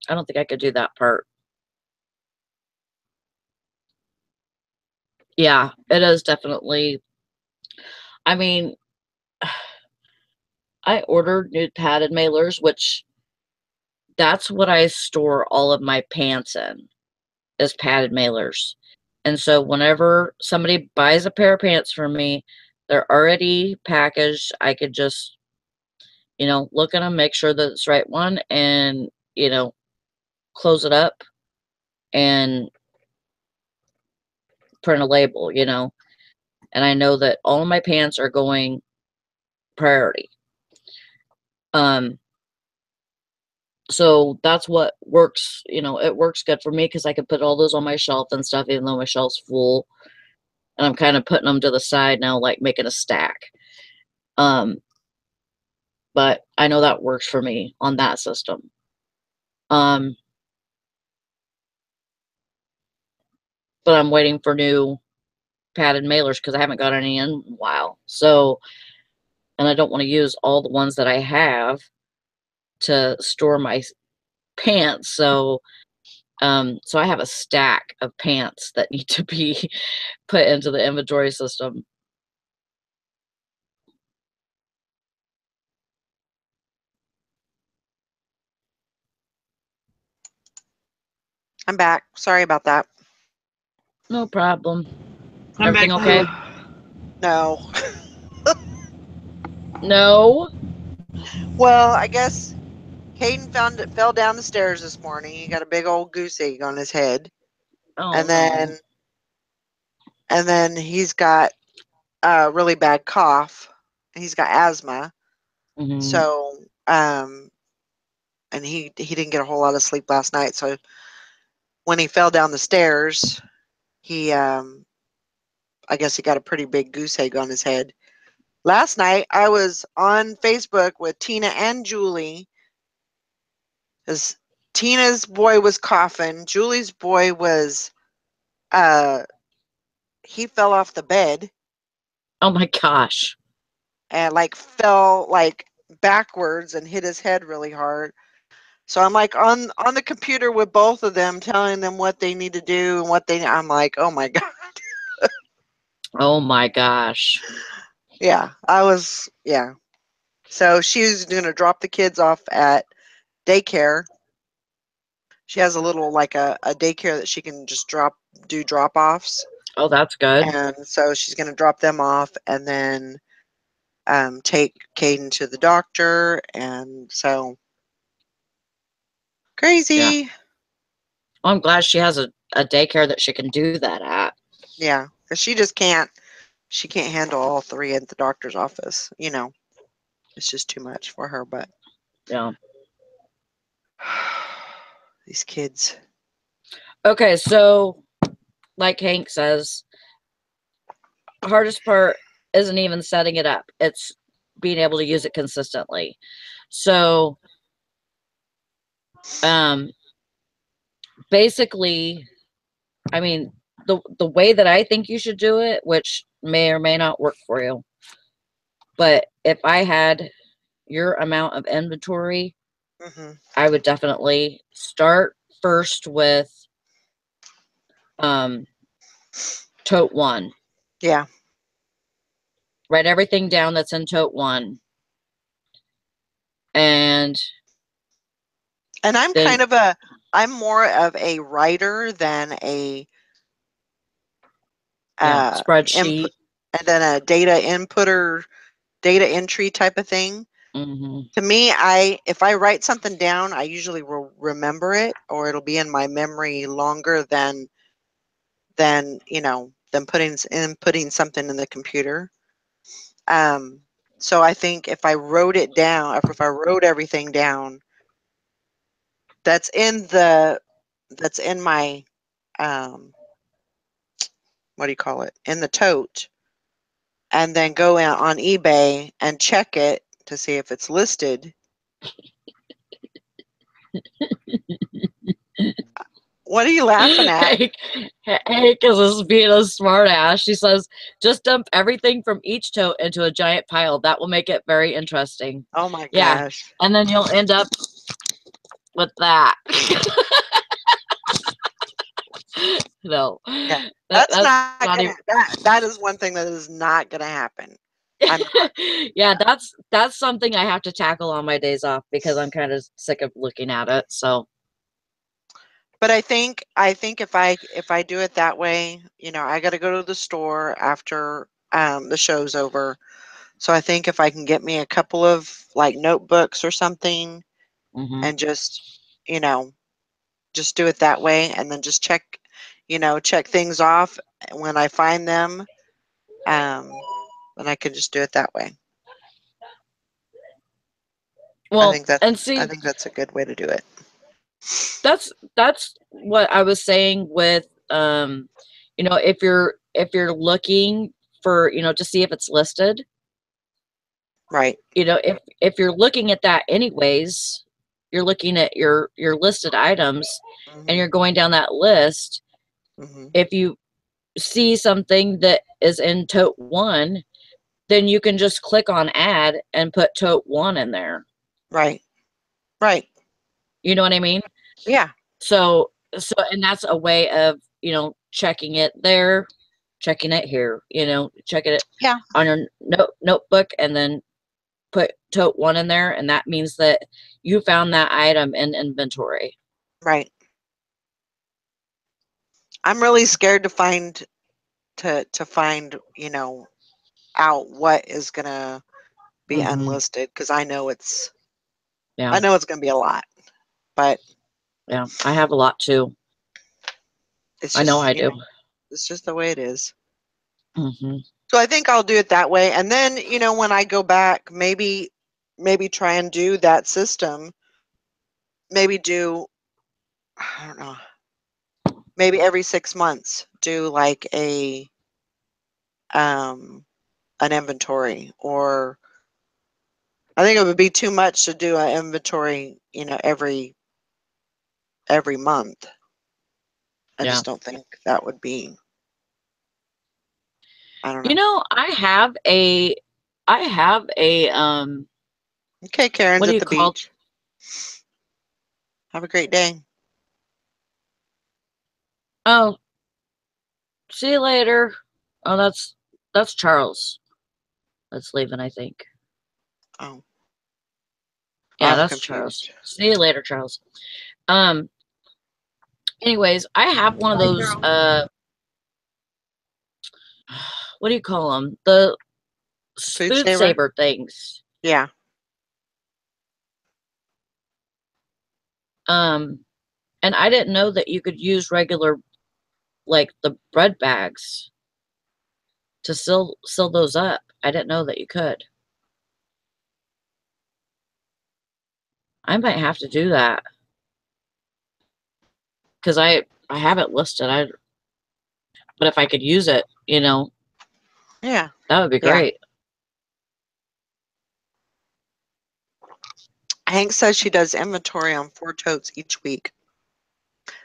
I don't think I could do that part. Yeah, it is definitely. I mean, I ordered new padded mailers, which that's what I store all of my pants in, is padded mailers. And so whenever somebody buys a pair of pants from me, they're already packaged. I could just, you know, look at them, make sure that it's the right one, and, you know, close it up and print a label, you know. And I know that all of my pants are going priority. So that's what works, you know, it works good for me because I can put all those on my shelf and stuff, even though my shelf's full. And I'm kind of putting them to the side now, like making a stack. But I know that works for me on that system. But I'm waiting for new padded mailers because I haven't got any in a while. So, and I don't want to use all the ones that I have to store my pants. So, so I have a stack of pants that need to be put into the inventory system. I'm back. Sorry about that. No problem. I'm Everything back okay? too. No. No. Well, I guess Caden fell down the stairs this morning. He got a big old goose egg on his head. Oh And no. then he's got a really bad cough. He's got asthma. Mhm. So, and he didn't get a whole lot of sleep last night. So when he fell down the stairs, he I guess he got a pretty big goose egg on his head. Last night I was on Facebook with Tina and Julie, because Tina's boy was coughing. Julie's boy was he fell off the bed Oh my gosh. and like fell like backwards and hit his head really hard. So I'm like on the computer with both of them, telling them what they need to do and I'm like, oh my god. Oh my gosh. Yeah, yeah. So she's gonna drop the kids off at daycare. She has a little like a daycare that she can just do drop offs. Oh, that's good. And so she's gonna drop them off and then take Caden to the doctor, and so crazy. Well, I'm glad she has a daycare that she can do that at. Yeah, because she can't handle all three at the doctor's office. It's just too much for her. But Yeah. these kids. Okay, so like Hank says, the hardest part isn't even setting it up. It's being able to use it consistently. So basically, I mean, the way that I think you should do it, which may or may not work for you, but if I had your amount of inventory, Mm-hmm. I would definitely start first with tote 1. Yeah. Write everything down that's in tote 1. And I'm more of a writer than a spreadsheet. and then a data inputter, data entry type of thing. Mm-hmm. To me, if I write something down, I usually will remember it, or it'll be in my memory longer than inputting something in the computer. So I think if I wrote it down, if I wrote everything down, that's in my what do you call it, in the tote, and then go on eBay and check it to see if it's listed. What are you laughing at? Hey, because this is being a smart ass. She says, just dump everything from each tote into a giant pile. That will make it very interesting. Oh my Yeah. gosh. And then you'll end up with that. No. Yeah. That's not not gonna even that is one thing that is not gonna happen. yeah, that's something I have to tackle on my days off because I'm kind of sick of looking at it. So But I think if I do it that way, I got to go to the store after the show's over. So I think if I can get me a couple of like notebooks or something, and just just do it that way, and then just check things off when I find them. Then I can just do it that way. well, I see, think that's a good way to do it. that's what I was saying with if you're looking for to see if it's listed, Right. If you're looking at that anyways, you're looking at your listed items and you're going down that list. If you see something that is in tote 1, then you can just click on add and put tote 1 in there. Right. You know what I mean? Yeah. So and that's a way of checking it there, checking it here, checking it on your notebook, and then put tote 1 in there, and that means that you found that item in inventory. Right. I'm really scared to find you know, out what is gonna be Mhm. unlisted, because I know it's Yeah. I know it's gonna be a lot, but Yeah. I have a lot too. it's I know just I do. it's just the way it is. Hmm. So I think I'll do it that way, and then you know when I go back, maybe try and do that system. Maybe do, I don't know, maybe every 6 months do like um an inventory, or I think it would be too much to do an inventory, you know, every month. I Yeah. just don't think that would be. I don't You know. know, I have a Okay, Karen's what do at you the call beach. Have a great day. oh, see you later. Oh, that's Charles. That's leaving, I think. Oh, Yeah, I'm that's Charles. confused. See you later, Charles. Um anyways, I have one of Bye, those girl. what do you call them? The Food food saver? saver things. Yeah. Um and I didn't know that you could use regular, like the bread bags, to seal those up. I didn't know that you could. I might have to do that because I have it listed. But if I could use it, Yeah. that would be Yeah. great. Hank says she does inventory on 4 totes each week.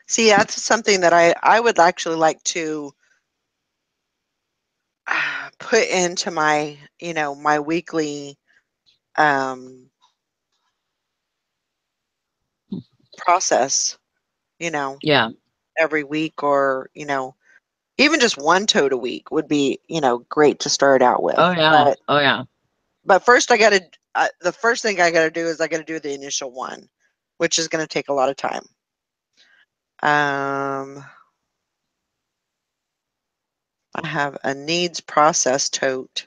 See, that's something that I would actually like to put into my, you know, my weekly um, process, you know, Yeah. every week, or, you know, even just 1 tote a week would be, you know, great to start out with. Oh yeah. Oh yeah. But first I got to, the first thing I got to do is I got to do the initial one, which is going to take a lot of time. I have a needs process tote.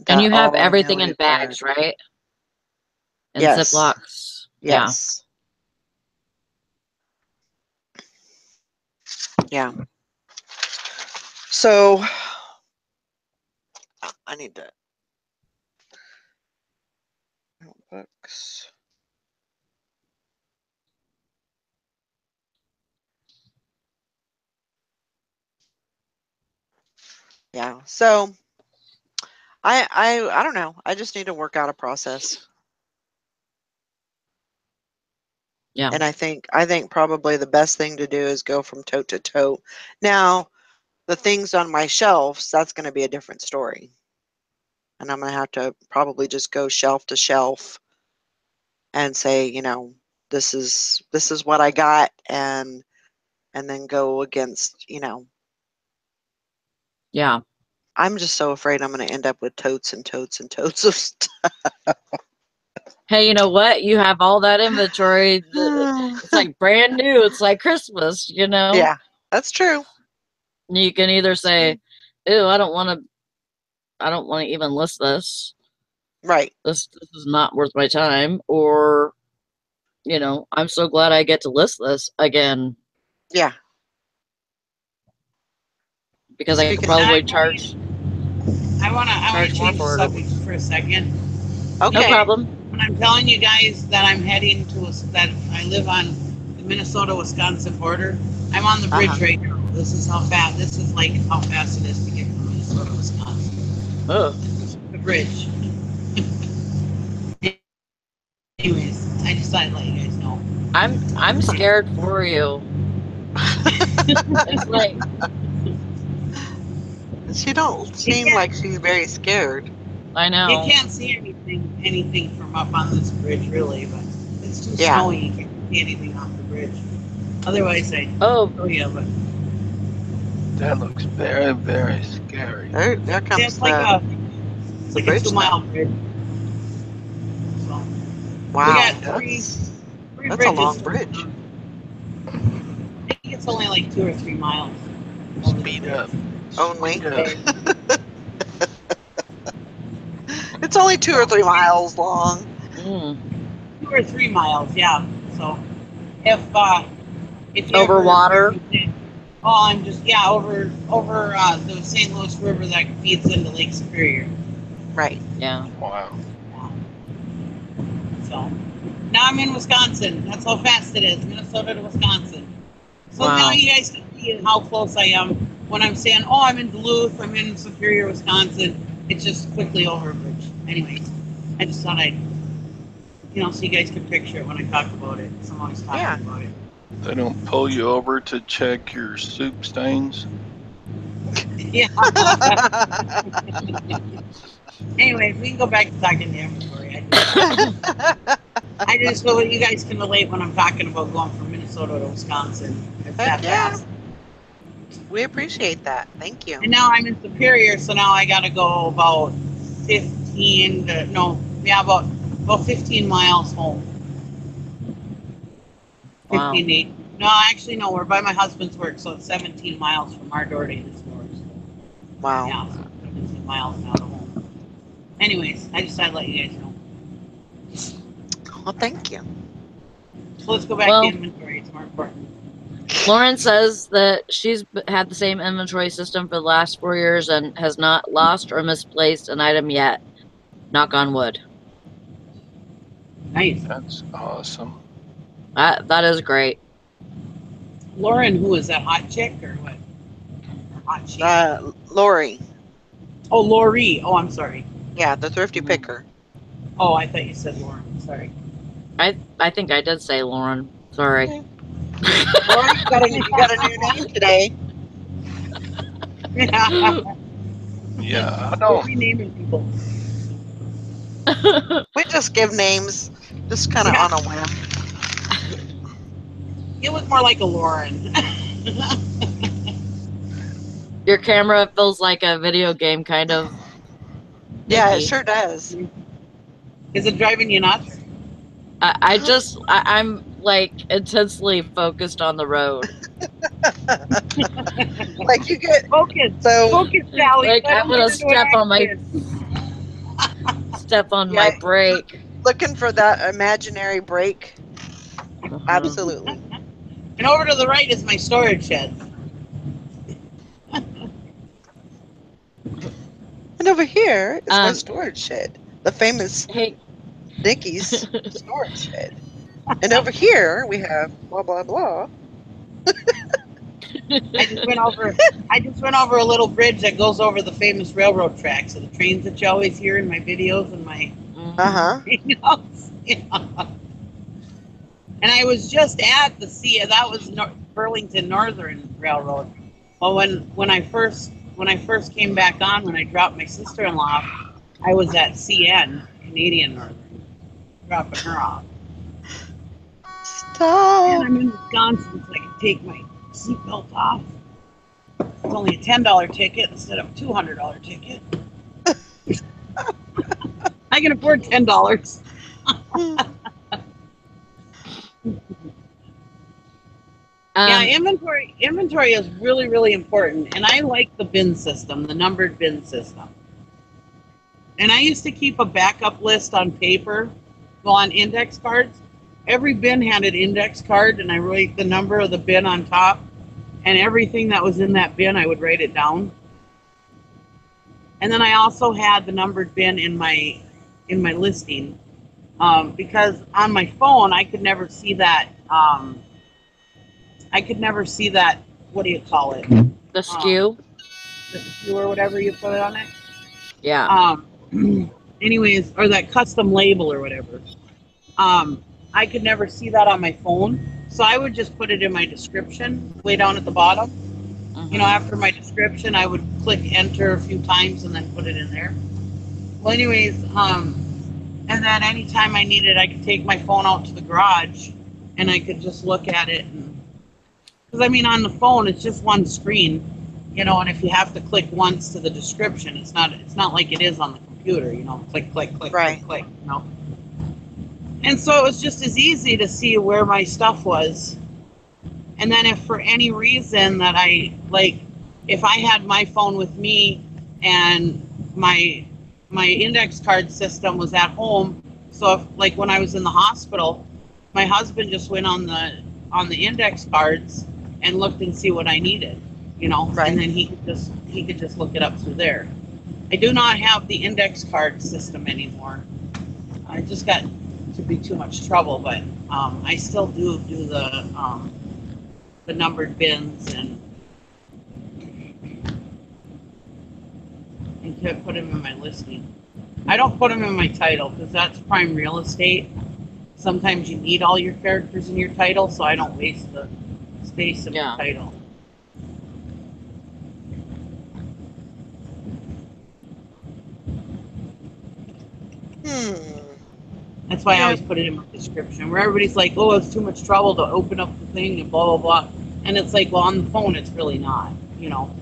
And That you have all everything mail in required. bags, right? In Yes. Ziplocs. Yeah. Yes. Yeah. So I need to notebooks. Yeah. So I don't know. I just need to work out a process. Yeah. And I think probably the best thing to do is go from tote to tote. Now, the things on my shelves, that's going to be a different story. And I'm going to have to probably just go shelf to shelf and say, you know, this is what I got, and then go against, you know. Yeah. I'm just so afraid I'm going to end up with totes and totes and totes of stuff. Hey, you know what? You have all that inventory. It's like brand new. It's like Christmas, Yeah, that's true. You can either That's true. say, "Ew, I don't want to even list this. Right. This is not worth my time," or, "I'm so glad I get to list this again Yeah. because I could Speaking of, probably charge I wanna more change the for it." subject for a second. No okay. problem. When I'm telling you guys that I'm heading that I live on the Minnesota-Wisconsin border, I'm on the bridge Uh-huh. right now. This is how fast. This is like how fast it is to get from Minnesota, Wisconsin. Oh, The bridge. Anyways, I just thought I'd let you guys know. I'm scared for you. It's like, She don't You seem can't like she's very scared. I you know. can't see anything from up on this bridge really, but it's too Yeah. snowy. You can't see anything off the bridge. Otherwise, I'd Oh, show you. But That looks very, very scary. There comes it's like a bridge now. 2 mile bridge. So we got Wow, three that's a long bridges. bridge. I think it's only like 2 or 3 miles. over the Speed bridge. up. Only. Speed up. It's only 2 or 3 miles long. Mm. 2 or 3 miles, yeah. So if you Over ever water? oh, I'm just over the St. Louis River that feeds into Lake Superior. Right. Yeah. Wow. Yeah. So now I'm in Wisconsin. That's how fast it is, Minnesota to Wisconsin. So Wow. now you guys can see how close I am when I'm saying, oh, I'm in Duluth, I'm in Superior, Wisconsin. It's just quickly over a bridge. Anyways, I just thought I'd, so you guys can picture it when I talk about it. So I'm always talking Yeah. about it. They don't pull you over to check your soup stains. Yeah. Anyways, we can go back to talking to inventory. I just so you guys can relate when I'm talking about going from Minnesota to Wisconsin. It's Heck that yeah. fast. We appreciate that. Thank you. And now I'm in Superior, so now I got to go about 15 to, about 15 miles home. 15 Wow. to 8. No, actually, no, we're by my husband's work, so it's 17 miles from our door to his door. So, Wow. yeah, so 17 miles now to home. Anyways, I just thought I'd let you guys know. Well, thank you. So let's go back Well- to inventory. It's more important. Lauren says that she's had the same inventory system for the last 4 years and has not lost or misplaced an item yet. Knock on wood. Nice. That's awesome. That is great. Lauren, who is that, hot chick or what? Or hot chick? Lori. Oh, Lori. Oh, I'm sorry. Yeah, the thrifty picker. Oh, I thought you said Lauren. Sorry. I think I did say Lauren. Sorry. Okay. Lori, you got a new name today. Yeah, I know. Renaming people. We just give names, just kind of Yeah. on a whim. You look more like a Lauren. Your camera feels like a video game, kind of. Yeah, it Nikki. sure does. Is it driving you nuts? I'm like intensely focused on the road. Like you get Focus. so Focus, Sally. Like I I'm don't gonna get into an step on Yeah. my brake. looking for that imaginary break. Uh-huh. Absolutely. And over to the right is my storage shed. And over here is my Um, storage shed, the famous Hey, Nikki's storage shed. And over here we have blah blah blah. I just went over a little bridge that goes over the famous railroad tracks of the trains that you always hear in my videos and my Uh-huh. videos. Yeah. And I was just at the that was Burlington Northern Railroad. Well, when I first came back on, when I dropped my sister-in-law, I was at CN, Canadian Northern, dropping her off. And Stop. I'm in Wisconsin, so I can take my seatbelt off. It's only a $10 ticket instead of a $200 ticket. I can afford $10. Yeah, inventory is really, really important, and I like the bin system, the numbered bin system. And I used to keep a backup list on paper, well, on index cards. Every bin had an index card, and I write the number of the bin on top, and everything that was in that bin, I would write it down. And then I also had the numbered bin in my listing, because on my phone I could never see that. What do you call it? the skew. The skew or whatever you put on it. Yeah. Anyways, or that custom label or whatever. I could never see that on my phone, so I would just put it in my description way down at the bottom. Mhm. You know, after my description, I would click enter a few times and then put it in there. Well, anyways, and then anytime I needed, I could take my phone out to the garage and I could just look at it. Because I mean, on the phone, it's just one screen, you know, and if you have to click once to the description, it's not like it is on the computer, you know, click, click, click, Right. click, click, you know. And so it was just as easy to see where my stuff was. And then if for any reason that I like, if I had my phone with me and my index card system was at home, so if like when I was in the hospital, my husband just went on the index cards and looked and see what I needed, you know, Right. and then he could just look it up through there. I do not have the index card system anymore. I just got to be too much trouble, but I still do the numbered bins and can put them in my listing. I don't put them in my title because that's prime real estate. Sometimes you need all your characters in your title, so I don't waste the space in Yeah. my title. That's why I always put it in my description, where everybody's like, "Oh, it's too much trouble to open up the thing and blah blah blah," and it's like, well, on the phone, it's really not, you know.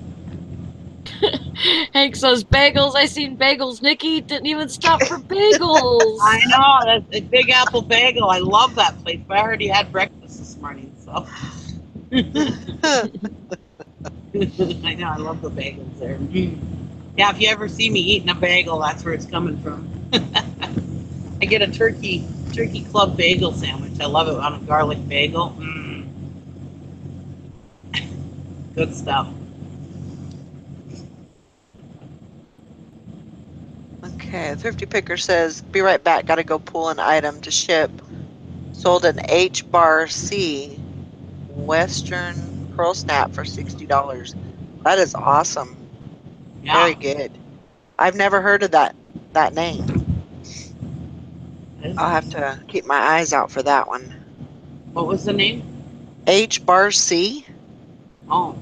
Hank says bagels. I seen bagels. Nikki didn't even stop for bagels. I know, that's a Big Apple Bagel. I love that place, but I already had breakfast this morning, so. I know, I love the bagels there. Yeah, if you ever see me eating a bagel, that's where it's coming from. I get a turkey club bagel sandwich. I love it on a garlic bagel. Good stuff. Okay, Thrifty Picker says, be right back. Got to go pull an item to ship. Sold an H bar C Western Pearl Snap for $60. That is awesome. Yeah. Very good. I've never heard of that name. I'll have to keep my eyes out for that one. What was the name? H bar C? Oh.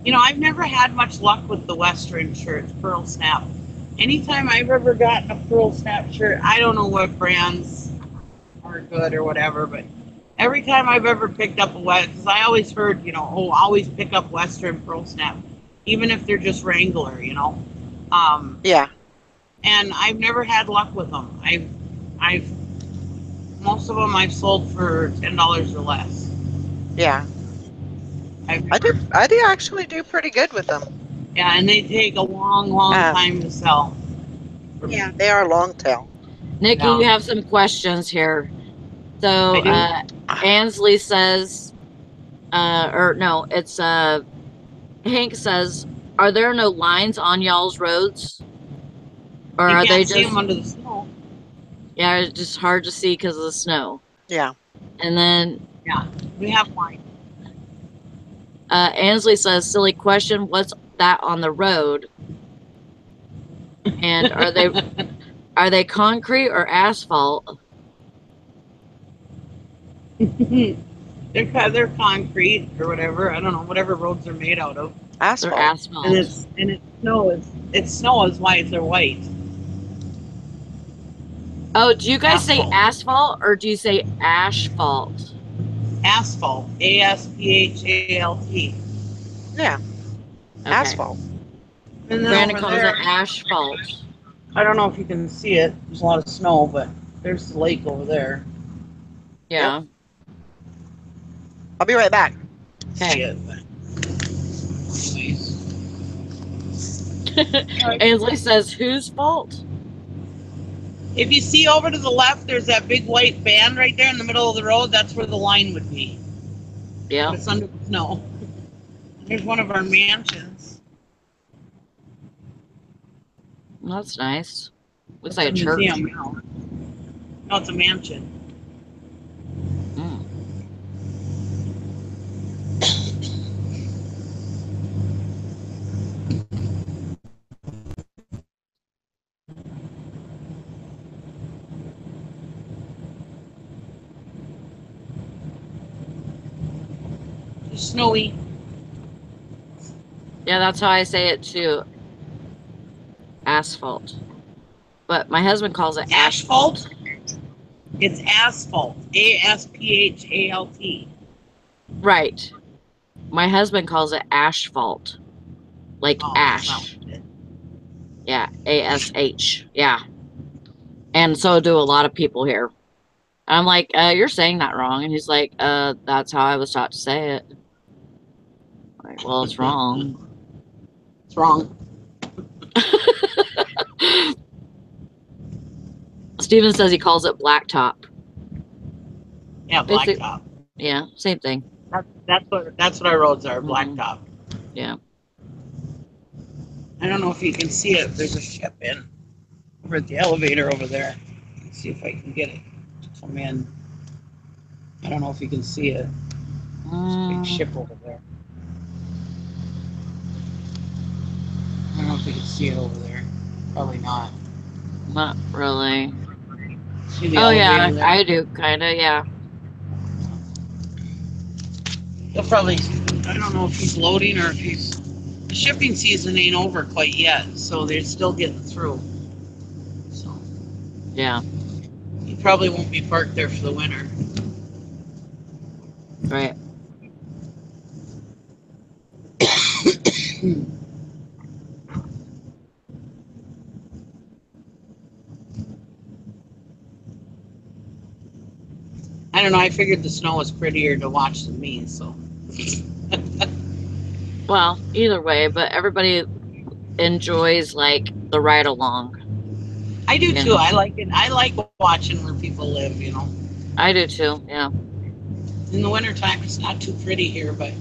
You know, I've never had much luck with the Western shirts, Pearl Snap. Anytime I've ever gotten a Pearl Snap shirt, I don't know what brands are good or whatever, but every time I've ever picked up a West, because I always heard, you know, oh, always pick up Western Pearl Snap, even if they're just Wrangler, you know. Yeah. And I've never had luck with them. I've most of them I've sold for $10 or less. Yeah. I do actually do pretty good with them. Yeah, and they take a long time to sell. Yeah, they are long tail. Nikki, Yeah. you have some questions here. So I do. Ansley says, or no, it's Hank says, are there no lines on y'all's roads? Or You are they can't see just them under the snow. Yeah, it's just hard to see because of the snow. Yeah. And then Yeah, we have one. Ansley says, silly question, what's that on the road? And are they concrete or asphalt? They're concrete or whatever. I don't know, whatever roads are made out of. Asphalt. They're asphalt. And it's snow is why they're white. Oh, do you guys say Asphalt. asphalt or do you say asphalt? Asphalt. ASPHALT. Yeah. Okay. Asphalt. And then Brandon over calls there, it asphalt. I don't know if you can see it. There's a lot of snow, but there's the lake over there. Yeah. I'll be right back. Okay. Anyways. Ansley says, whose fault? If you see over to the left, there's that big white band right there in the middle of the road. That's where the line would be. Yeah. But it's under the snow. There's one of our mansions. Well, that's nice. Looks It's like a church. museum now. No, it's a mansion. Mm. It's snowy. Yeah, that's how I say it too. Asphalt. But my husband calls it asphalt. It's asphalt. ASPHALT. Right. My husband calls it asphalt. Like Oh, ash. Yeah, ASH. Yeah. And so do a lot of people here. I'm like, you're saying that wrong. And he's like, that's how I was taught to say it. I'm like, well, it's wrong. It's wrong. Steven says he calls it blacktop. Yeah, blacktop. Yeah, same thing. That's what our roads are, Mhm. blacktop. Yeah. I don't know if you can see it. There's a ship in over at the elevator over there. Let's see if I can get it to come in. I don't know if you can see it. There's a big ship over there. I don't know if you can see it over there. Probably not. Not really. See the Oh, elevator yeah, there? I do, kind of, yeah. He'll probably, I don't know if he's loading or if he's, the shipping season ain't over quite yet, so they're still getting through. So Yeah, he probably won't be parked there for the winter. right. I don't know, I figured the snow was prettier to watch than me, so. Well, either way, but everybody enjoys, like, the ride along. I do You too. know. I like it. I like watching where people live, you know. I do too, yeah. In the wintertime, it's not too pretty here, but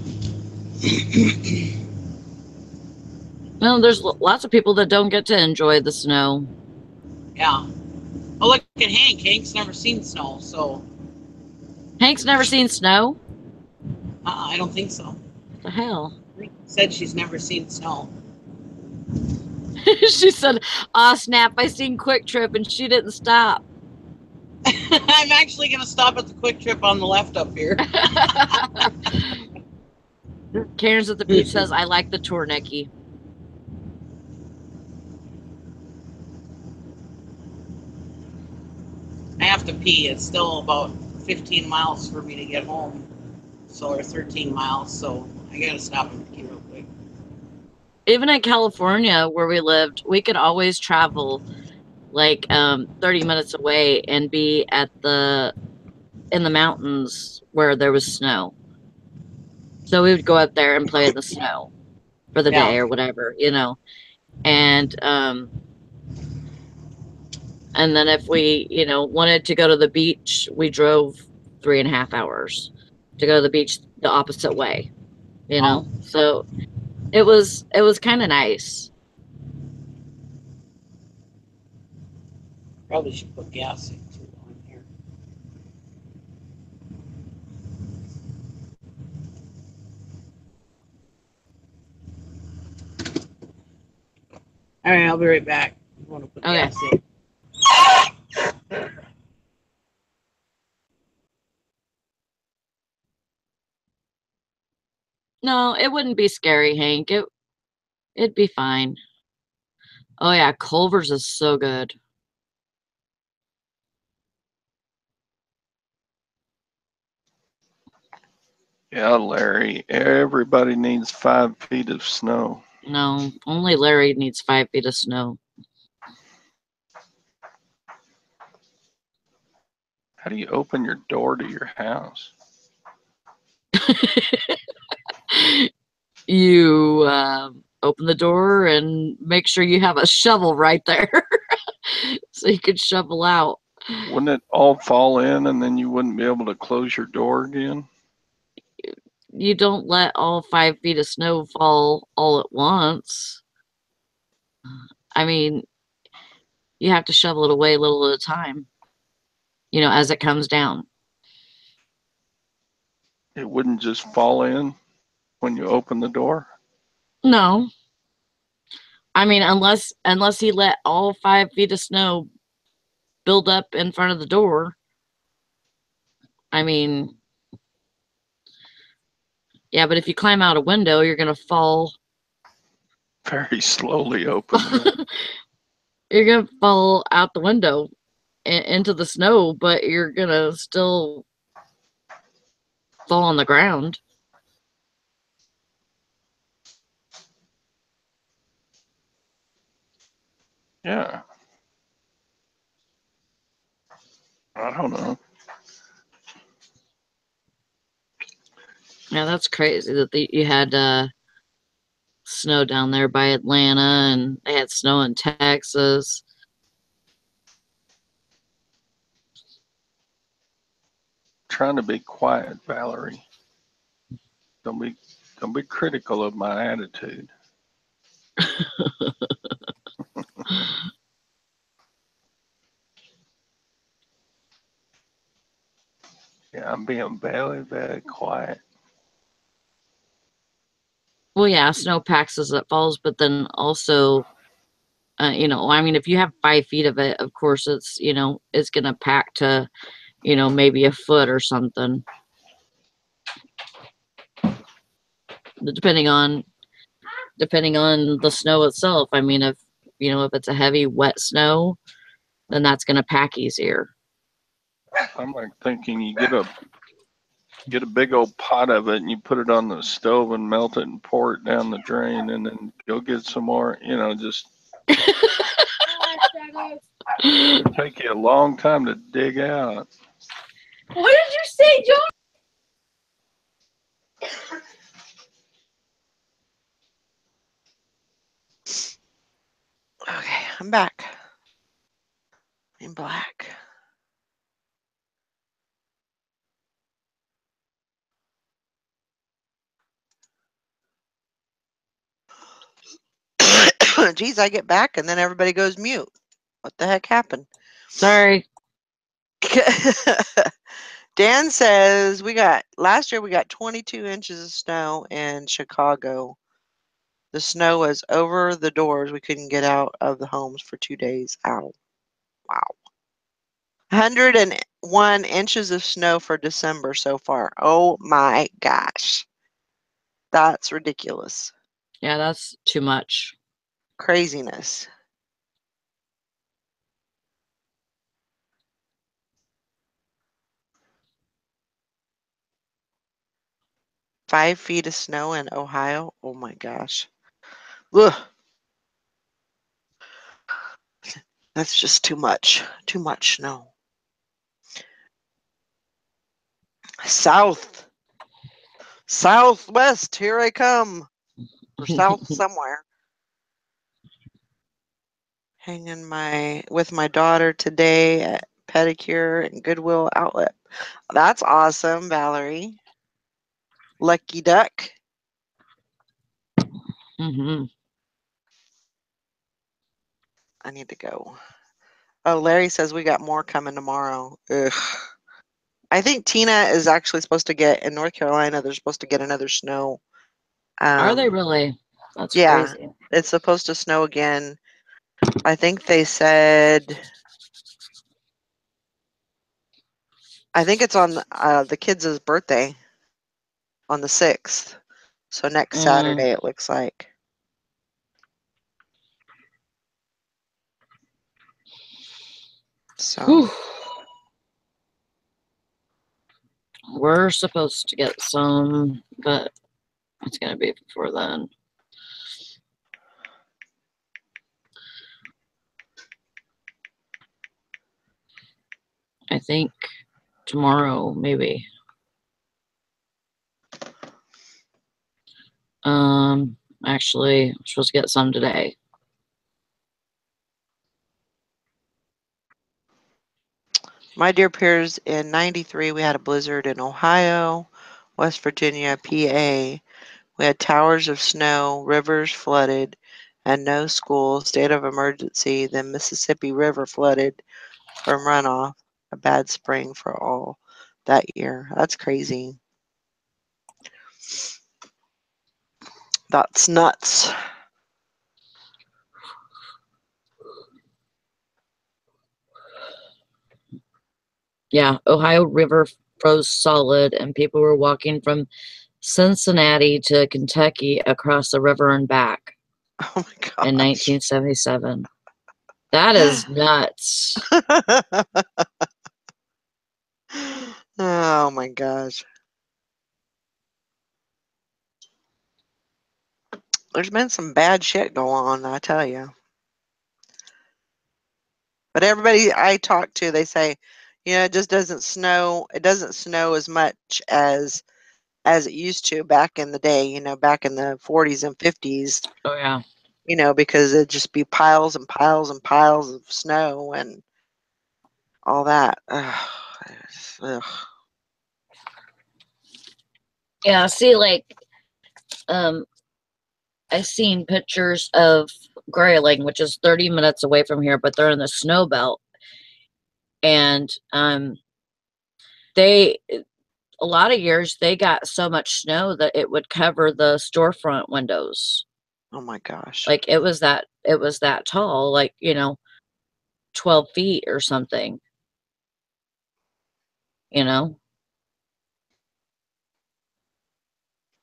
Well, there's lots of people that don't get to enjoy the snow. yeah. Oh, look at Hank. Hank's never seen snow, so Hank's never seen snow? I don't think so. What the hell? Hank said she's never seen snow. She said, "Aw, snap, I seen Quick Trip and she didn't stop." I'm actually going to stop at the Quick Trip on the left up here. Karen's at the beach says, "I like the tour, Nikki." I have to pee. It's still about 15 miles for me to get home, so or 13 miles. So I got to stop and pee real quick. Even in California where we lived, we could always travel like 30 minutes away and be at in the mountains where there was snow. So we would go up there and play in the snow for the day Yeah. or whatever, you know. And then if we, you know, wanted to go to the beach, we drove 3.5 hours to go to the beach the opposite way, you know. So it was kind of nice. Probably should put gas in too on here. All right, I'll be right back. I want to put Okay. gas in. No, it wouldn't be scary, Hank. It'd be fine. Oh yeah, Culver's is so good. Yeah, Larry, everybody needs 5 feet of snow. No, only Larry needs 5 feet of snow. How do you open your door to your house? You open the door and make sure you have a shovel right there so you could shovel out. Wouldn't it all fall in and then you wouldn't be able to close your door again? You don't let all 5 feet of snow fall all at once. I mean, you have to shovel it away a little at a time, you know, as it comes down. It wouldn't just fall in when you open the door? No. I mean, unless he let all 5 feet of snow build up in front of the door. I mean, yeah, but if you climb out a window, you're going to fall. Very slowly open. You're going to fall out the window into the snow, but you're going to still fall on the ground. Yeah. I don't know. Yeah, that's crazy that you had snow down there by Atlanta, and they had snow in Texas. Trying to be quiet, Valerie. Don't be critical of my attitude. Yeah, I'm being very, very quiet. Well, yeah, snow packs as it falls, but then also, you know, I mean, if you have 5 feet of it, of course it's, you know, it's gonna pack to, you know, maybe a foot or something, depending on the snow itself. I mean, if you know, if it's a heavy wet snow, then that's gonna pack easier. I'm like thinking you get a big old pot of it and you put it on the stove and melt it and pour it down the drain and then go get some more, you know, just it'll take you a long time to dig out. What did you say, John? Okay, I'm back. In black. Geez, I get back and then everybody goes mute. What the heck happened? Sorry. Dan says last year we got 22 inches of snow in Chicago. The snow was over the doors. We couldn't get out of the homes for 2 days. Ow. Wow. 101 inches of snow for December so far. Oh my gosh. That's ridiculous. Yeah, that's too much. Craziness. Five feet of snow in Ohio. Oh my gosh. Ugh. That's just too much. Too much snow. South. Southwest. Here I come. Or south somewhere. Hanging with my daughter today at pedicure and Goodwill outlet. That's awesome, Valerie. Lucky duck. Mm-hmm. I need to go. Oh, Larry says we got more coming tomorrow. Ugh. I think Tina is actually supposed to get in North Carolina. They're supposed to get another snow. Are they really? That's Yeah, crazy. it's supposed to snow again. I think they said. I think it's on the kids' birthday on the 6th. So next Saturday it looks like. So. Whew. We're supposed to get some, but it's going to be before then. I think tomorrow, maybe. Actually, I'm supposed to get some today. My dear peers, in '93, we had a blizzard in Ohio, West Virginia, PA. We had towers of snow, rivers flooded, and no school, state of emergency. Then Mississippi River flooded from runoff, a bad spring for all that year. That's crazy. That's nuts. Yeah, Ohio River froze solid, and people were walking from Cincinnati to Kentucky across the river and back Oh my gosh. in 1977. That is nuts. Oh my gosh. There's been some bad shit going on, I tell you. But everybody I talk to, they say, you know, it just doesn't snow. It doesn't snow as much as as it used to back in the day, you know, back in the 40s and 50s, Oh yeah. you know, because it'd just be piles and piles and piles of snow and all that. Ugh. Yeah. See, like, I've seen pictures of Grayling, which is 30 minutes away from here, but they're in the snow belt, and they a lot of years they got so much snow that it would cover the storefront windows. Oh my gosh. Like it was that tall, like, 12 feet or something, you know?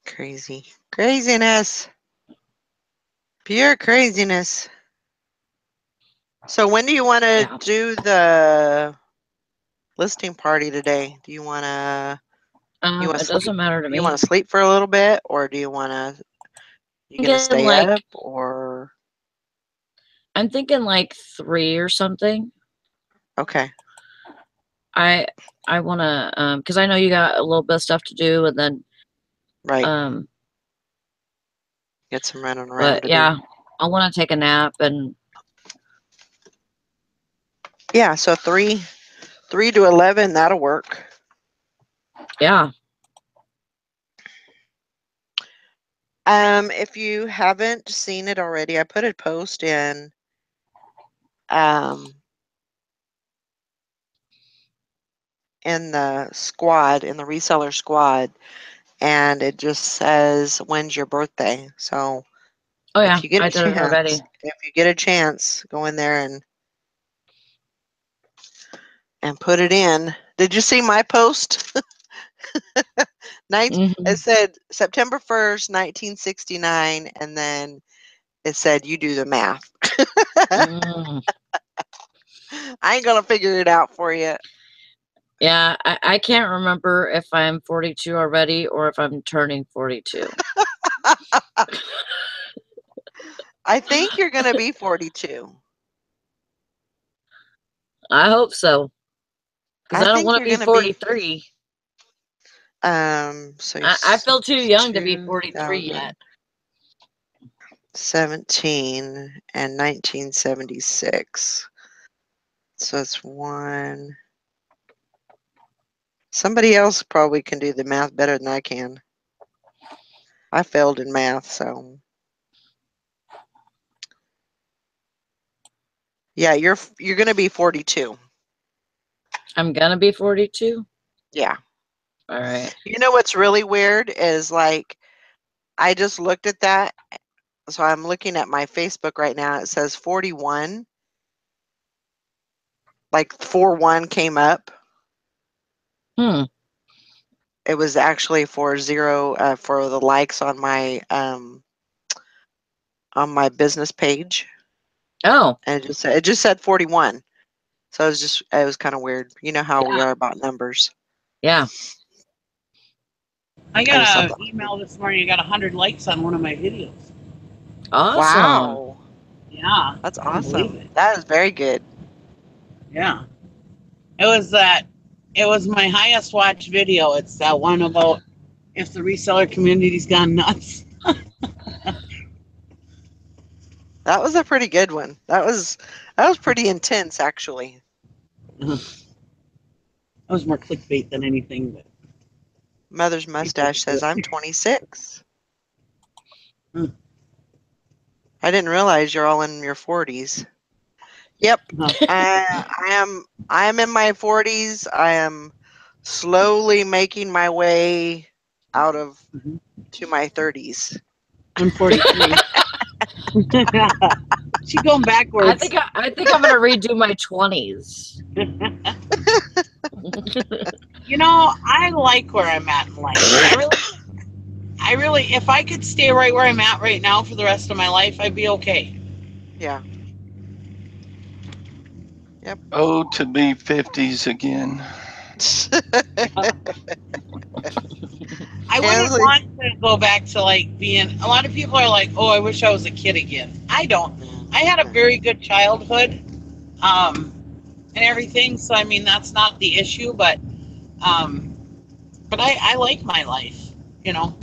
Crazy. Craziness. Pure craziness. So when do you want to Yeah. do the listing party today? Do you want to It sleep? doesn't matter to Do you me. want to sleep for a little bit, or do you want to? You gonna Thinking stay like up, or I'm thinking like 3 or something. okay? I I want to because I know you got a little bit of stuff to do, and then Right. um Get some running around but to yeah, do. I want to take a nap, and Yeah. So 3 to 11, that'll work. yeah. If you haven't seen it already, I put a post in the squad, in the reseller squad, and it just says when's your birthday. So Oh yeah, if you get I a did it already. chance, go in there and put it in. Did you see my post? Hmm. It said September 1st, 1969, and then it said you do the math. Mm. I ain't gonna figure it out for you. Yeah, I can't remember if I'm 42 already or if I'm turning 42. I think you're gonna be 42. I hope so, because I I don't think want to you're be gonna be 43. so I feel too it's young to be 43 yet. 2017 and 1976. So it's one. Somebody else probably can do the math better than I can. I failed in math, so yeah, you're gonna be 42. I'm gonna be 42. Yeah. All right. You know what's really weird is like I just looked at that. So I'm looking at my Facebook right now. It says 41. Like 41 came up. Hmm. It was actually for 0 for the likes on my business page, Oh, and it just said 41. So it was kind of weird. You know how we yeah. are about numbers. Yeah. I I just thought got that. an email this morning. I got 100 likes on one of my videos. Awesome. Wow, Yeah, that's couldn't believe awesome. it. That is very good. Yeah, it was that. It was my highest watched video. It's that one about if the reseller community's gone nuts. That was a pretty good one. That was pretty intense, actually. That was more clickbait than anything. But Mother's people mustache could do says I'm it. 26. Hmm. I didn't realize you're all in your 40s. Yep, Huh. I am in my 40s. I am slowly making my way out of Mhm. to my 30s. I'm 43. She's going backwards. I think I'm gonna redo my 20s. You know, I like where I'm at in life. I really, if I could stay right where I'm at right now for the rest of my life, I'd be okay. Yeah. Yep. Oh, to be 50s again. I wouldn't Ansley. want to go back to like being. A lot of people are like, "Oh, I wish I was a kid again." I don't. I had a very good childhood, and everything. So I mean, that's not the issue. But I like my life. you know,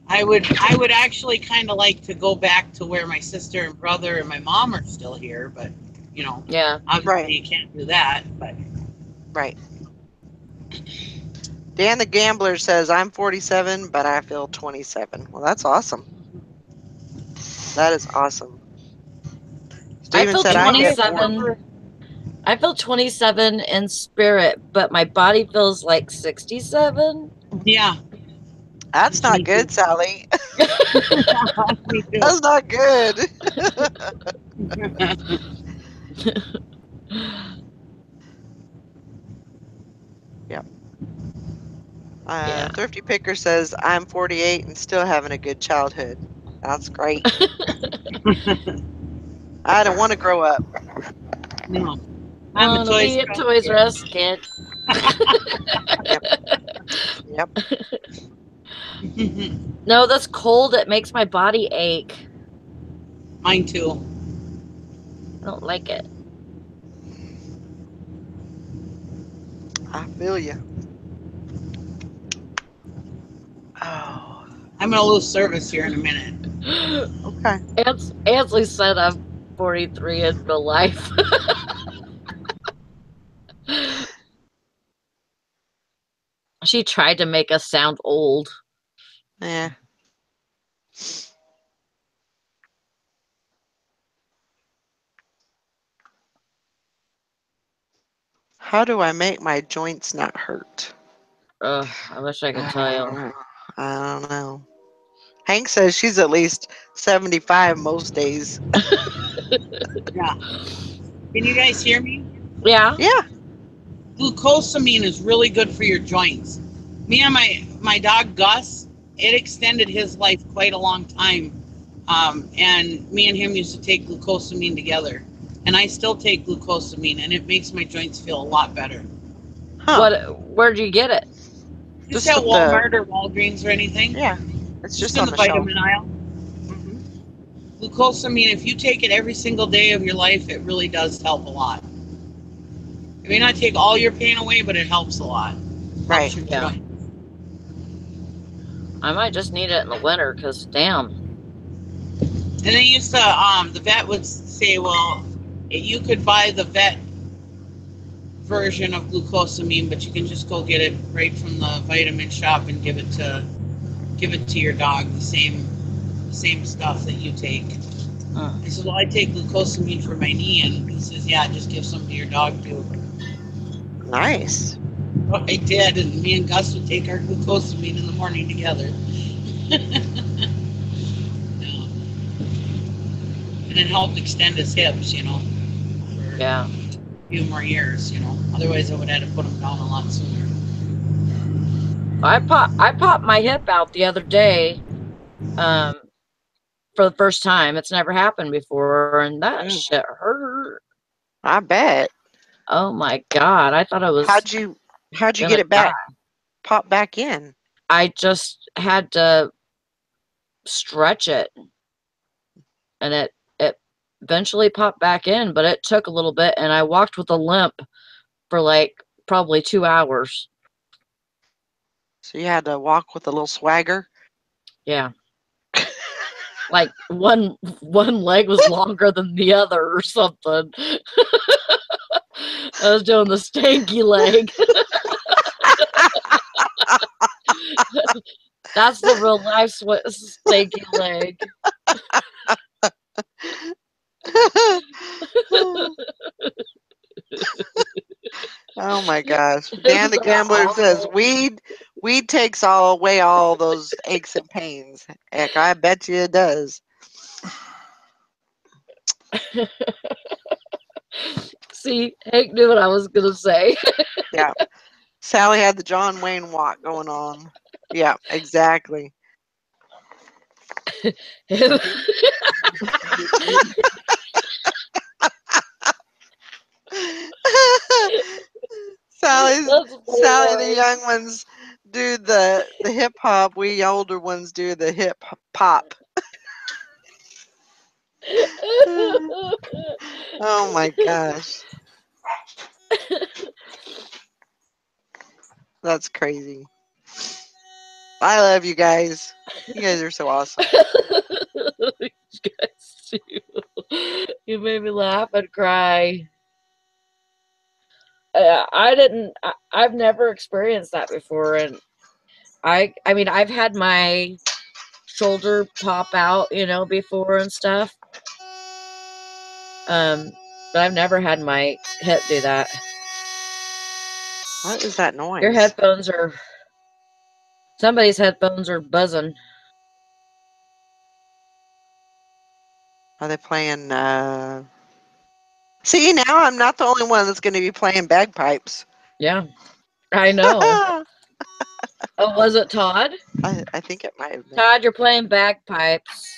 I would actually kind of like to go back to where my sister and brother and my mom are still here, but you know, Yeah. obviously Right. you can't do that. But Right. Dan the Gambler says, I'm 47, but I feel 27. Well, that's awesome. That is awesome. I Steven feel said, I hit 27. I feel 27 in spirit, but my body feels like 67. yeah, That's me not good, too. Sally. Me too. That's not good. Yep. Yeah. Thrifty Picker says, I'm 48 and still having a good childhood. That's great. I don't want to grow up. No, I'm a Wanna Toys be a R Us Toys R kid. Us kid. Yep. No, this cold, it makes my body ache. Mine too. I don't like it. I feel you. Oh, I'm gonna lose service here in a minute. okay. Ansley said I'm 43 in real life. She tried to make us sound old. Yeah. How do I make my joints not hurt? Ugh, I wish I could tell you. I don't know. Hank says she's at least 75 most days. Yeah. Can you guys hear me? Yeah. Yeah. Glucosamine is really good for your joints. Me and my dog Gus, it extended his life quite a long time. And me and him used to take glucosamine together. And I still take glucosamine, and it makes my joints feel a lot better. Huh. Where'd you get it? Just Just at with the, Walmart or Walgreens or anything. yeah, it's just in on the the shelf. vitamin aisle. Hmm. Glucosamine, if you take it every single day of your life, it really does help a lot. It may not take all your pain away, but it helps a lot. Right. Helps your Yeah. joints. I might just need it in the winter because damn. And they used to, the vet would say, well, you could buy the vet version of glucosamine, but you can just go get it right from the vitamin shop and give it to your dog, the same stuff that you take. I said, well, I take glucosamine for my knee, and he says, yeah, just give some to your dog too. Nice. Well, I did, and me and Gus would take our glucosamine in the morning together. Yeah. And it helped extend his hips, for Yeah. a few more years, Otherwise, I would have had to put him down a lot sooner. I popped my hip out the other day, for the first time. It's never happened before, and that shit hurt. I bet. Oh my god! I thought I was How'd you gonna get it die. back? Pop back in? I just had to stretch it, and it eventually popped back in, but it took a little bit, and I walked with a limp for like probably 2 hours. So you had to walk with a little swagger? Yeah. Like one leg was longer than the other or something. I was doing the stanky leg. That's the real life stanky leg. Oh my gosh. Dan the Gambler says weed takes away all those aches and pains. Heck, I bet you it does. See, Hank knew what I was gonna say. Yeah. Sally had the John Wayne walk going on. Yeah, exactly. Sally, the young ones do the hip hop. We older ones do the hip pop. Oh my gosh. That's crazy. I love you guys. You guys are so awesome. You guys too. You made me laugh and cry. I've never experienced that before, and I mean, I've had my shoulder pop out, before and stuff. But I've never had my hip do that. What is that noise? Somebody's headphones are buzzing. Are they playing? See, now I'm not the only one that's going to be playing bagpipes. Yeah, I know. Oh, was it Todd? I think it might have been. Todd, you're playing bagpipes.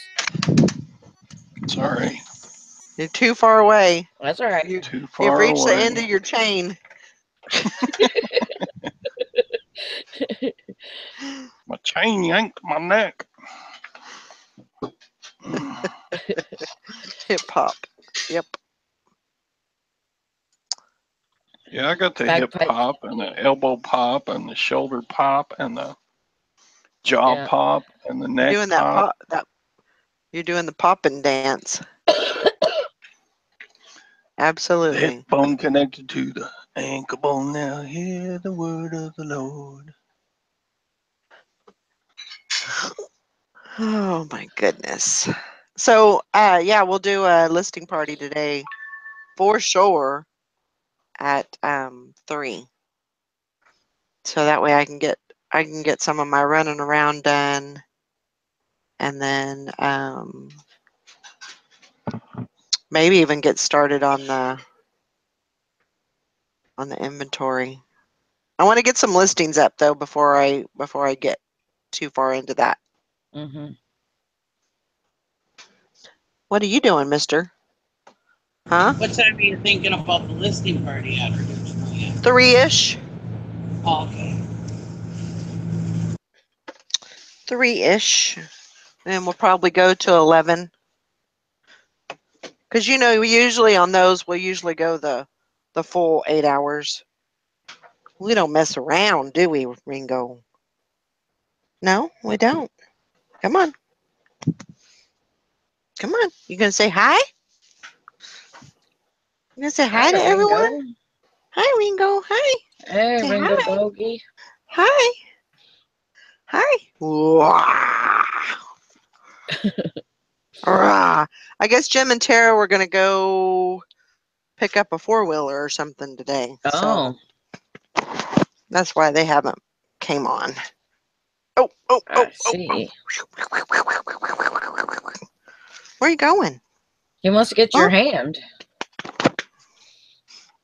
Sorry. You're too far away. That's all right. Too You've far reached the away. end of your chain. My chain yanked my neck. Hip hop. Yep. Yeah, I got the Bagpipe. hip pop and the elbow pop and the shoulder pop and the jaw Yeah. pop and the neck You're doing that pop. you're doing the poppin' dance. The Absolutely. hip bone connected to the ankle bone. Now hear the word of the Lord. Oh my goodness. So yeah, we'll do a listing party today for sure at 3. So that way I can get some of my running around done, and then maybe even get started on the inventory. I want to get some listings up though before I get too far into that. Mm-hmm. What are you doing, mister? Huh? What time are you thinking about the listing party at? 3-ish. Oh, okay. 3-ish. And we'll probably go to 11. Because we usually on those we'll usually go the full 8 hours. We don't mess around, do we, Ringo? No, we don't. Come on. Come on. You gonna say hi? You gonna say hi to Ringo. everyone? Hi, Ringo. Hi. Hey, Say Ringo hi. Bogey. Hi. Hi. Wow. Rah. I guess Jim and Tara were gonna go pick up a 4-wheeler or something today. Oh. So that's why they haven't came on. Oh. I see. Where are you going? You must get your hand.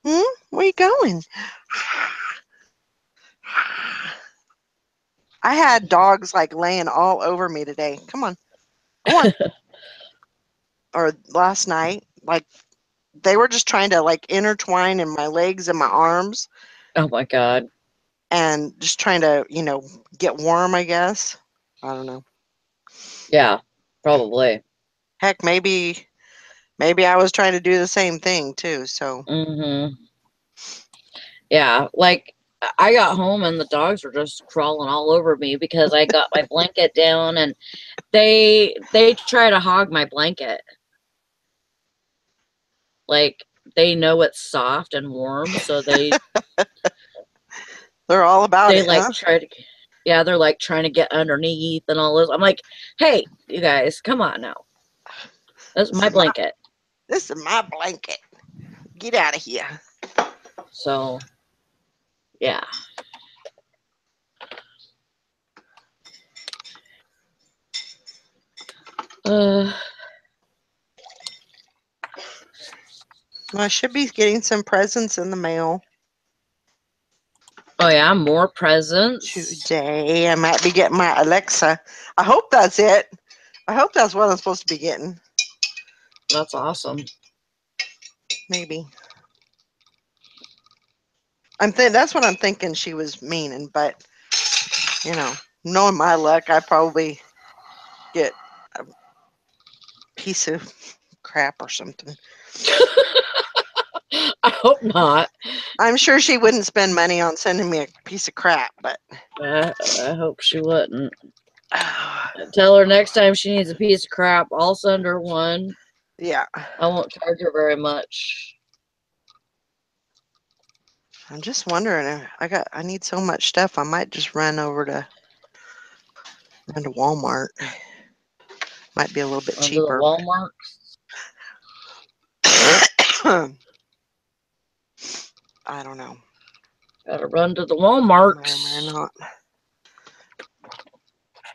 Where are you going? I had dogs like laying all over me today. Come on. Go on. Or last night, like they were just trying to like intertwine in my legs and my arms Oh my God. and just trying to, get warm, I guess. I don't know. Yeah, probably. Heck, maybe I was trying to do the same thing too. So Mm-hmm. Yeah, like I got home and the dogs were just crawling all over me because I got my blanket down and they try to hog my blanket. Like they know it's soft and warm, so they're all about it, like huh? they're like trying to get underneath and all this. I'm like, hey, you guys, come on now. That's my blanket. This is my blanket. Get out of here. So, yeah. Well, I should be getting some presents in the mail Oh yeah, more presents. today. I might be getting my Alexa. I hope that's it. I hope that's what I'm supposed to be getting. That's awesome. Maybe. That's what I'm thinking she was meaning, but knowing my luck, I probably get a piece of crap or something. I hope not. I'm sure she wouldn't spend money on sending me a piece of crap, but I hope she wouldn't. Tell her next time she needs a piece of crap, I'll send her one. yeah. I won't charge her very much. I'm just wondering. I need so much stuff. I might just run to Walmart. Might be a little bit Under the cheaper. Walmart. I don't know. Gotta run to the Walmart. May or may not.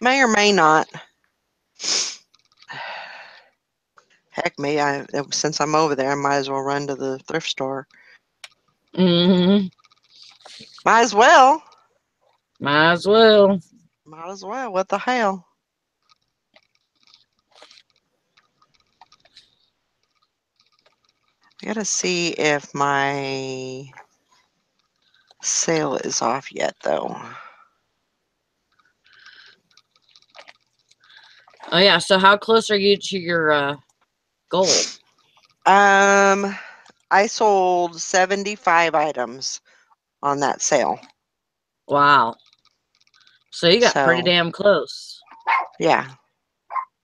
May or may not. Heck, since I'm over there, I might as well run to the thrift store. Mm-hmm. Might as well. Might as well. Might as well. What the hell? I gotta see if my sale is off yet, though. Oh yeah. So how close are you to your goal? I sold 75 items on that sale. Wow. So you got pretty So, damn close. yeah.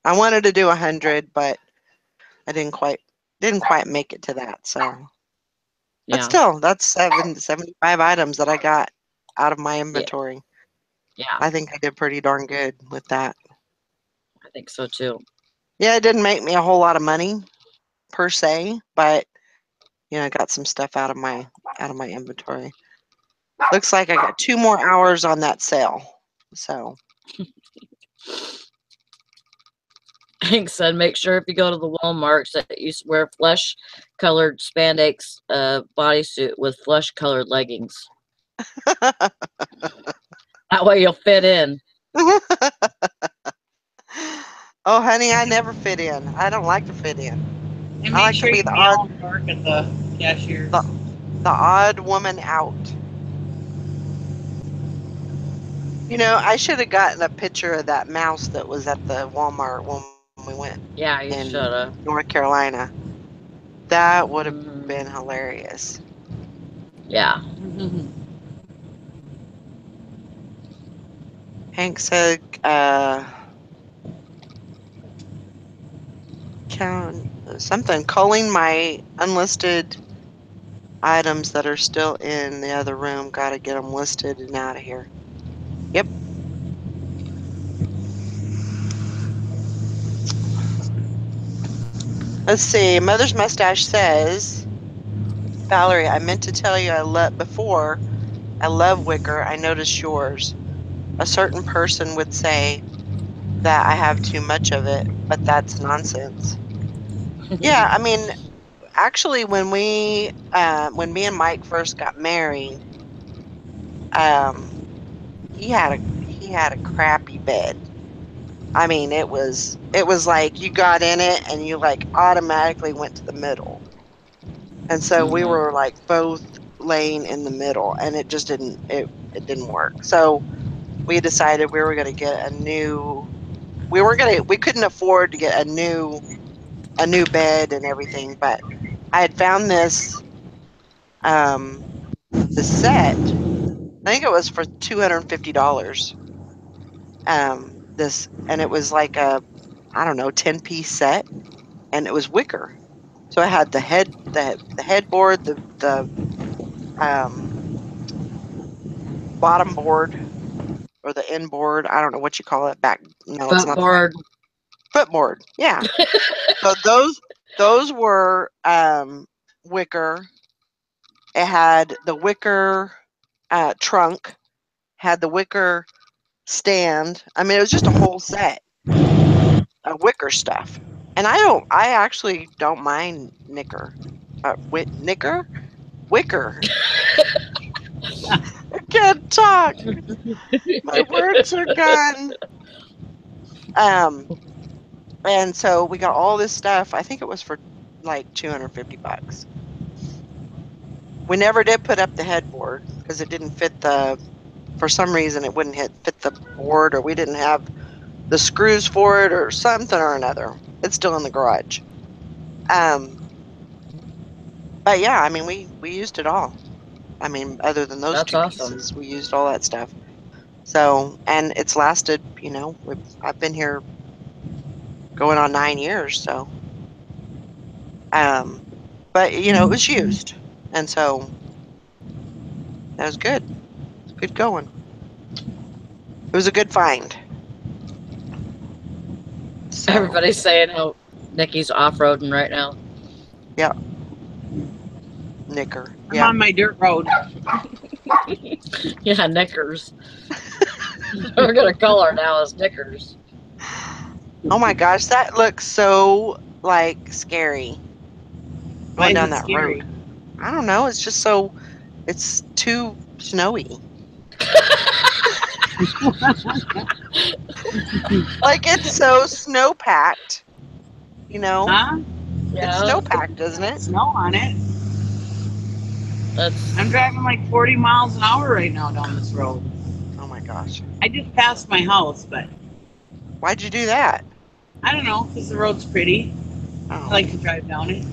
I wanted to do 100, but I didn't quite make it to that. So, but Yeah. still, that's 75 items that I got out of my inventory. Yeah. I think I did pretty darn good with that. I think so too. Yeah, it didn't make me a whole lot of money per se, but I got some stuff out of my inventory. Looks like I got 2 more hours on that sale. So, Hank said, make sure if you go to the Walmart that you wear flesh-colored spandex bodysuit with flesh-colored leggings. That way you'll fit in. oh, honey, I never fit in. I don't like to fit in. And I make like sure to be you the mail them dark at the cashiers. odd woman out. I should have gotten a picture of that mouse that was at the Walmart when we went Yeah, you in should have. North Carolina. That would have Mm, been hilarious. yeah. Hank said, count something, calling my unlisted items that are still in the other room. Got to get them listed and out of here. Yep. Let's see. Mother's Mustache says, Valerie, I meant to tell you I love wicker. I noticed yours. A certain person would say that I have too much of it, but that's nonsense. Yeah, I mean, actually, when me and Mike first got married, um, he had a crappy bed. I mean, it was like you got in it and you like automatically went to the middle. And so we Mhm. were like both laying in the middle and it didn't work. So we decided we were going to get we couldn't afford to get a new bed and everything, but I had found um this set. I think it was for $250. This and it was like I don't know, 10-piece set, and it was wicker. So it had the headboard, the um bottom board or the end board. I don't know what you call it. No, it's not the back. Footboard. Footboard. Yeah. So those were wicker. It had the wicker trunk, had the wicker stand. I mean, it was just a whole set of wicker stuff. And I actually don't mind wicker. I can't talk. My words are gone. Um, and so we got all this stuff. I think it was for like $250. We never did put up the headboard because it didn't fit for some reason it wouldn't fit the board, or we didn't have the screws for it or something or another. It's still in the garage. Um, But yeah, I mean, we used it all. I mean, other than those That's two awesome. pieces, we used all that stuff. So, and it's lasted, I've been here going on 9 years. So, but it was used, and so that was good. It's good going. It was a good find. So, Everybody's saying how Nikki's off-roading right now. knicker. I'm Yeah. on my dirt road. Yeah, knickers. We're gonna call her now as knickers. Oh my gosh, that looks so like scary Why going is down it that scary? road. I don't know. It's just it's too snowy. Like it's so snow packed. Huh? It's Yeah, snow packed, isn't it? Snow on it. that's I'm driving like 40 miles an hour right now down this road. Oh my gosh. I just passed my house, but Why'd you do that? I don't know, because the road's pretty. I Oh. like to drive down it.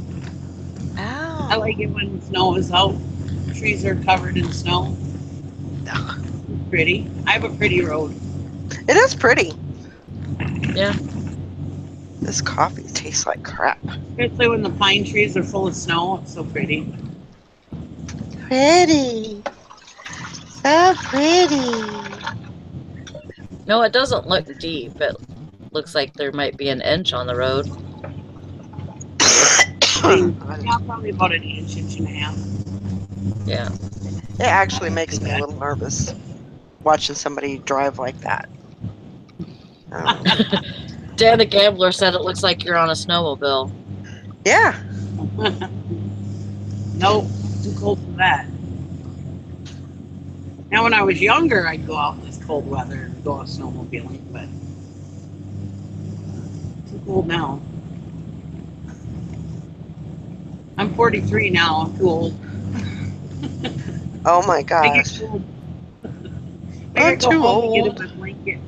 Oh. I like it when the snow is out. Trees are covered in snow. It's pretty. I have a pretty road. It is pretty. yeah. This coffee tastes like crap. Especially when the pine trees are full of snow. It's so pretty. Pretty. So pretty. No, it doesn't look deep. It looks like there might be an inch on the road. Yeah, probably about an inch, inch and a half. Yeah. It actually makes me a little nervous watching somebody drive like that. Dan the Gambler said it looks like you're on a snowmobile. Yeah. Nope, too cold for that. Now, when I was younger, I'd go out in this cold weather and go out snowmobiling, but too cold now. I'm 43 now. I'm too old. Oh my I get gosh. cold. I I'm gotta go too home and get in old. my blanket.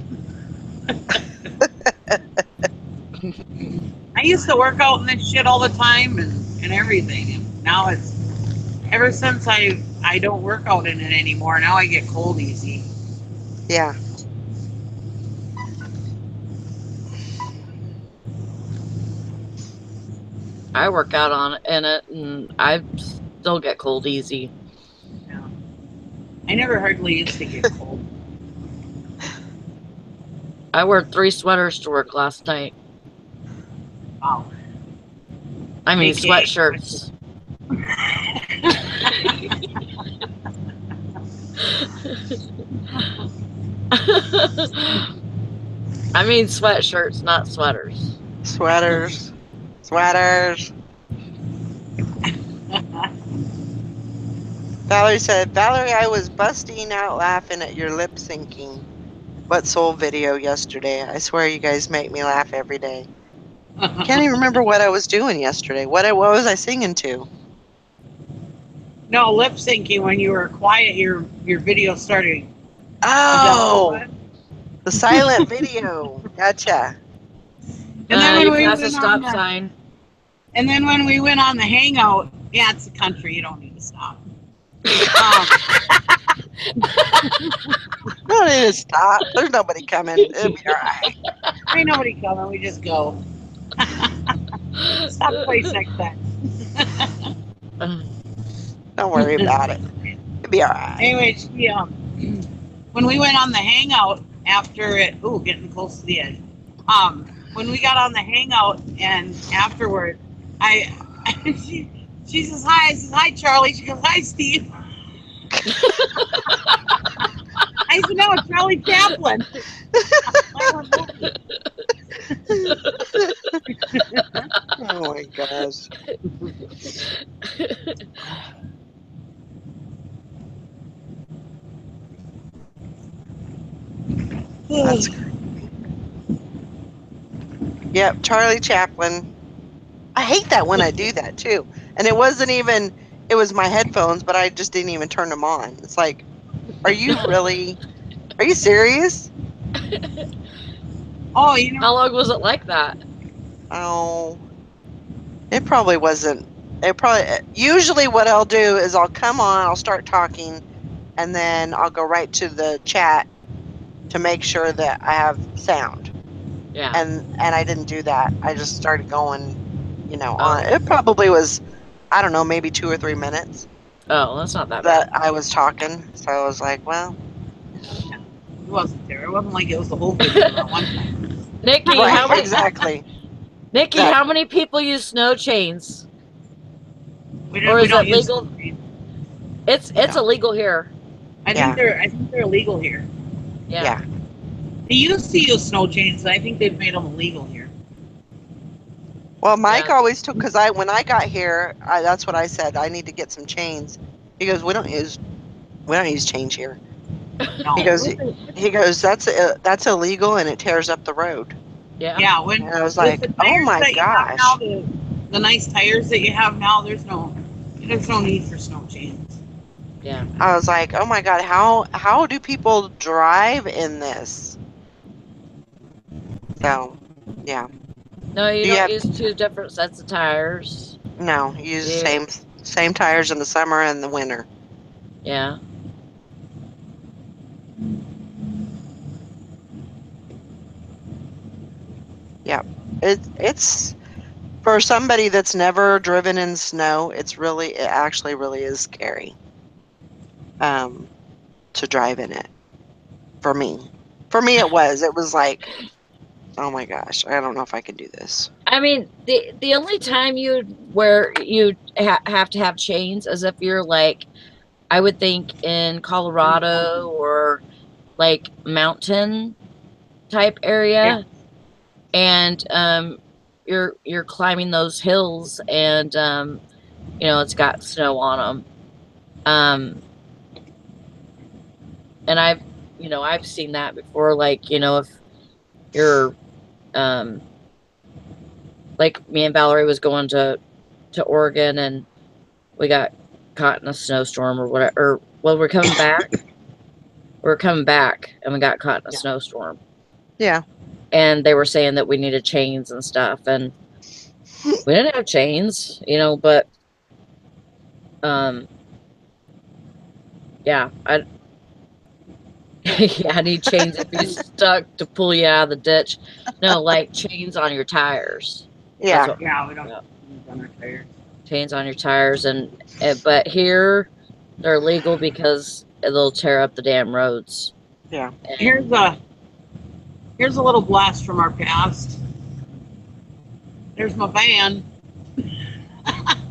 I used to work out in this shit all the time and everything, and now it's ever since I don't work out in it anymore. Now I get cold easy. Yeah. I work out in it, and I still get cold easy. Yeah. I never hardly used to get cold. I wore 3 sweaters to work last night. Wow. I mean, AKA sweatshirts. I mean, sweatshirts, not sweaters. Sweaters. Sweaters. Valerie said, Valerie, I was busting out laughing at your lip syncing What Soul video yesterday. I swear you guys make me laugh every day. Can't even remember what I was doing yesterday. What was I singing to? No, lip syncing when you were quiet, your video started. Oh, the silent video. Gotcha. And then when You we pass a went stop on the, sign. and then when we went on the hangout, yeah, it's the country. You don't need to stop. We don't need to stop. There's nobody coming. It'll be all right. Ain't nobody coming. We just go. Stop place next time. Don't worry about it. It'll be all right. Anyway, when we went on the hangout after it, getting close to the edge. When we got on the hangout and afterward, she says hi. I says hi, Charlie. She goes hi, Steve. I said no, it's Charlie Chaplin. Oh my gosh. That's great. Yep, Charlie Chaplin. I hate that when I do that too. And it wasn't even, it was my headphones, but I just didn't even turn them on. It's like, are you serious? Oh, How long was it like that? Oh, it probably wasn't It probably usually what I'll do is I'll come on, I'll start talking, and then I'll go right to the chat to make sure that I have sound. Yeah. And I didn't do that. I just started going, on. Oh. It probably was, I don't know, maybe 2 or 3 minutes Oh, that's not that that bad. I was talking. So I was like, well, It wasn't there. It wasn't like it was the whole video at one time. Nikki, right, how many exactly. Nikki, Exactly. how many people use snow chains? We Or we is don't it use legal? sunscreen. It's No. illegal here. I Yeah. think they're illegal here. Yeah. They used to use snow chains, but I think they've made them illegal here. Well, Mike Yeah. always took, because when I got here, that's what I said. I need to get some chains. He goes, we don't use chains here. No. He goes, that's illegal and it tears up the road. Yeah. Yeah, when And I was with like, the oh tires my that you have now, gosh. the nice tires that you have now, there's no need for snow chains. Yeah. I was like, oh my God, how do people drive in this? So, yeah. No, you Do you don't have, use two different sets of tires. no, you use the Yeah. same tires in the summer and the winter. Yeah. Yeah. It's for somebody that's never driven in snow, it actually really is scary. To drive in it. For me. For me it was. It was like, oh my gosh, I don't know if I can do this. I mean, the only time you have to have chains is if you're like, I would think in Colorado or like mountain type area, and you're climbing those hills, and it's got snow on them. And I've seen that before. Like if you're like me and Valerie was going to Oregon, and we got caught in a snowstorm or whatever. Or, well, we're coming back. We're coming back, and we got caught in a snowstorm. Yeah. And they were saying that we needed chains and stuff, and we didn't have chains, but yeah, I need chains if you're stuck to pull you out of the ditch. No, like chains on your tires. Yeah. What, Yeah, we don't use on our tires. chains on your tires, but here they're legal because they'll tear up the damn roads. Yeah. And Here's a little blast from our past. There's my van.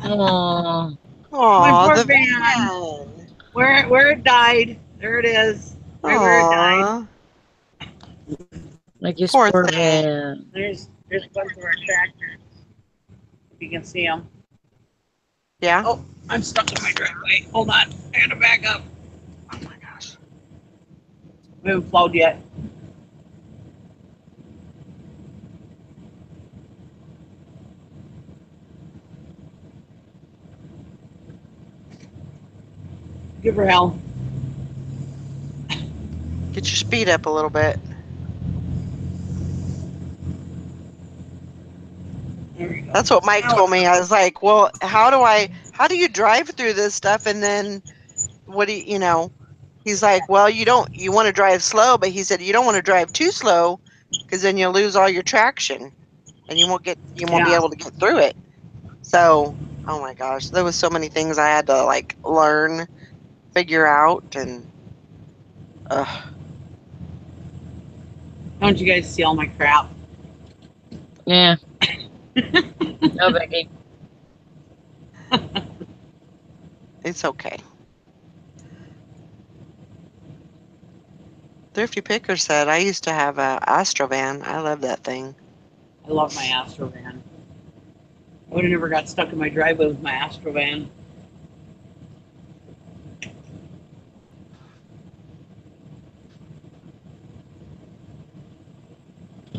oh, Aw, poor the van. van. Where it died. There it is. Right where it died. Aw. like you Poor poor thing. man. There's a bunch of our tractors. If you can see them. Yeah? Oh, I'm stuck in my driveway. Hold on. I gotta back up. Oh my gosh. We haven't plowed yet. Give her hell. Get your speed up a little bit. There you go. That's what Mike told me. I was like, well, how do you drive through this stuff? And then what do he's like, well, you want to drive slow, but he said, you don't want to drive too slow because then you'll lose all your traction and you won't be able to get through it. So, oh my gosh, there was so many things I had to like learn, figure out, and Don't you guys see all my crap? Yeah. No biggie. it's okay. Thrifty Picker said, I used to have a Astrovan. I love that thing. I love my Astrovan. I would have never got stuck in my driveway with my Astrovan.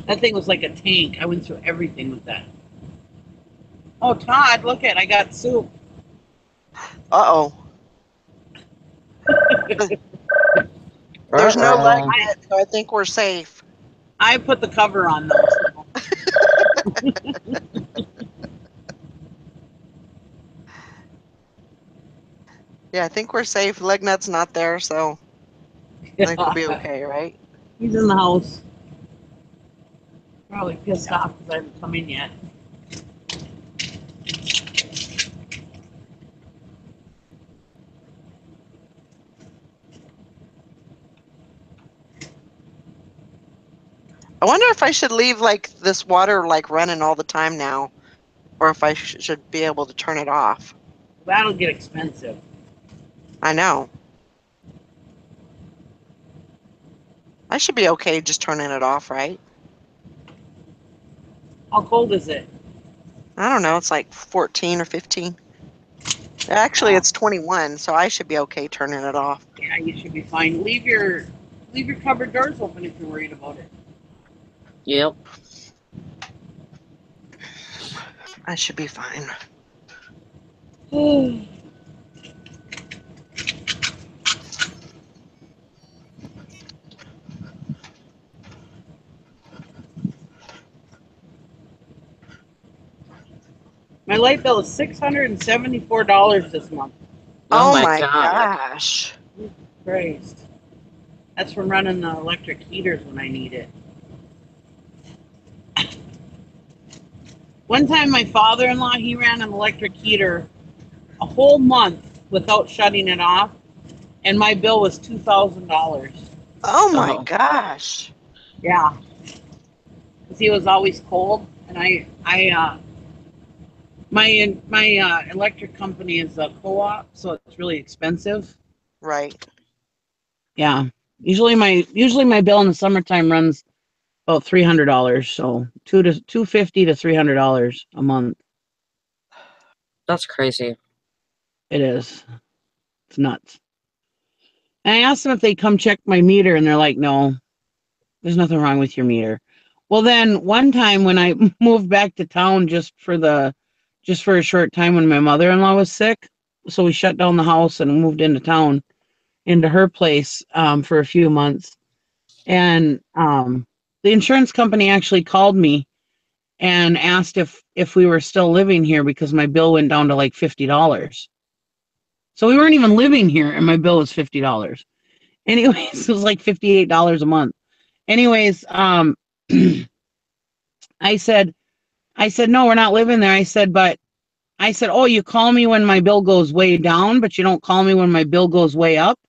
That thing was like a tank. I went through everything with that. Oh, Todd, look I got soup. Uh-oh. There's no leg yet, so I think we're safe. I put the cover on though. So. Yeah, I think we're safe. Legnut's not there, so I think we'll be okay, right? He's in the house. Probably pissed off because I haven't come in yet. I wonder if I should leave like this water like running all the time now, or if I should be able to turn it off. That'll get expensive. I know. I should be okay just turning it off, right? How cold is it? I don't know. It's like 14 or 15. Actually, it's 21, so I should be okay turning it off. Yeah, you should be fine. Leave your cupboard doors open if you're worried about it. Yep. I should be fine. My light bill is $674 this month. Oh my my God. gosh. Christ. That's from running the electric heaters when I need it. One time my father-in-law, he ran an electric heater a whole month without shutting it off, and my bill was $2,000. Oh my Oh. gosh. Yeah. Because he was always cold, and my electric company is a co-op, so it's really expensive. Right. Yeah. Usually my bill in the summertime runs about $300, so $250 to $300 a month. That's crazy. It is. It's nuts. And I asked them if they'd come check my meter, and they're like, "No, there's nothing wrong with your meter." Well, then one time when I moved back to town just for a short time when my mother-in-law was sick, so we shut down the house and moved into town, into her place for a few months, and the insurance company actually called me and asked if we were still living here because my bill went down to like $50. So we weren't even living here, and my bill was $50. Anyways, it was like $58 a month. Anyways, I said, no, we're not living there. I said, oh, you call me when my bill goes way down, but you don't call me when my bill goes way up.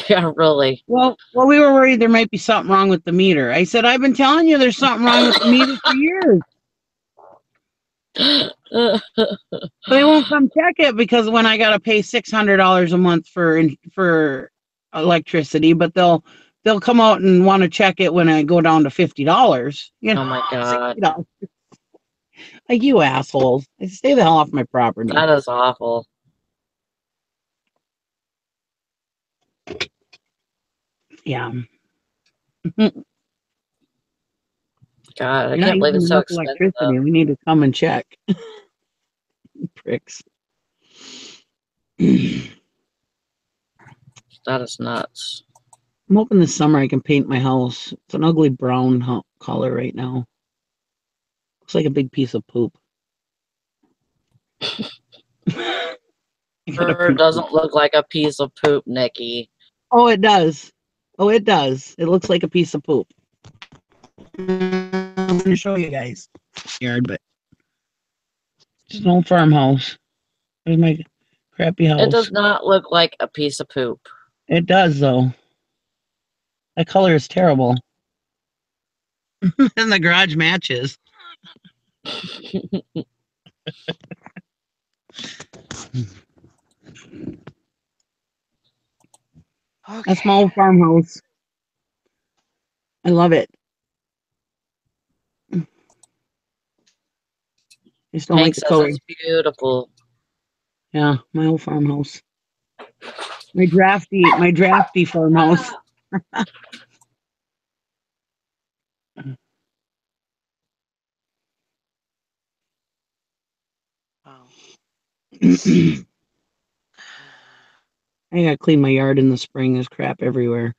Yeah, really. Well, we were worried there might be something wrong with the meter. I said, I've been telling you there's something wrong with the meter for years. They won't come check it because when I got to pay $600 a month for electricity, but they'll come out and want to check it when I go down to $50. You know, Oh my God. $60. Like, you assholes. I stay the hell off my property. That is awful. Yeah. God, I You're not can't believe using it's so enough expensive. electricity. We need to come and check. Pricks. That is nuts. I'm hoping this summer I can paint my house. It's an ugly brown color right now. Looks like a big piece of poop. Sure doesn't look like a piece of poop, Nikki. Oh, it does. Oh, it does. It looks like a piece of poop. I'm going to show you guys. Yard, but just an old farmhouse. There's my crappy house. It does not look like a piece of poop. It does, though. That color is terrible. And the garage matches. Okay. A small farmhouse. I love it. I just don't Hank like the says color. it's beautiful. Yeah, my old farmhouse. My drafty farmhouse. Wow. I gotta clean my yard in the spring. There's crap everywhere.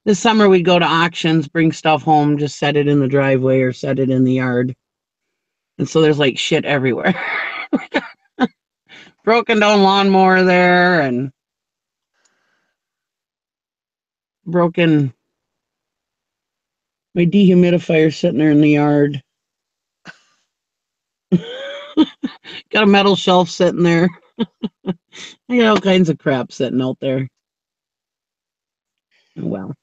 This summer we'd go to auctions, bring stuff home, just set it in the driveway or set it in the yard. And so there's like shit everywhere. broken down lawnmower there and broken my dehumidifier sitting there in the yard. Got a metal shelf sitting there. I got all kinds of crap sitting out there. Oh, well,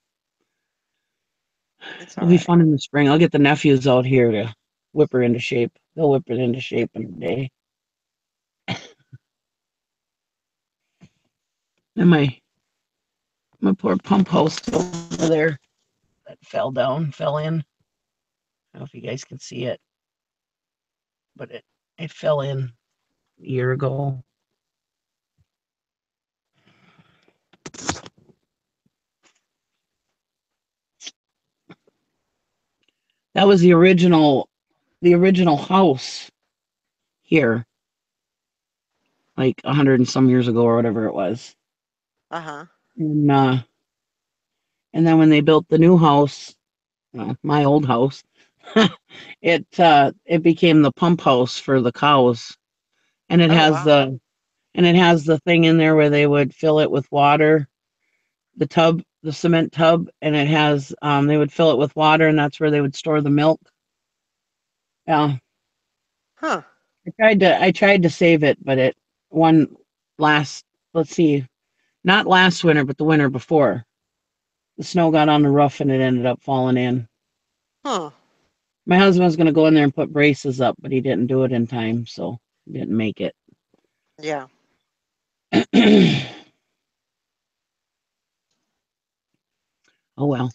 It's it'll all be right. fun in the spring. I'll get the nephews out here to whip her into shape. They'll whip it into shape in a day. And my poor pump house over there that fell in. I don't know if you guys can see it, but it fell in a year ago. That was the original house here, like 100 and some years ago or whatever it was. Uh-huh. And then when they built the new house, well, my old house, it became the pump house for the cows, and it Oh, has wow. the thing in there where they would fill it with water, the cement tub, and it has they would fill it with water, and that's where they would store the milk. Yeah, Huh. I tried to save it, but it one last let's see, not last winter, but the winter before. The snow got on the roof and it ended up falling in. Huh. My husband was going to go in there and put braces up, but he didn't do it in time, so he didn't make it. Yeah. Oh well.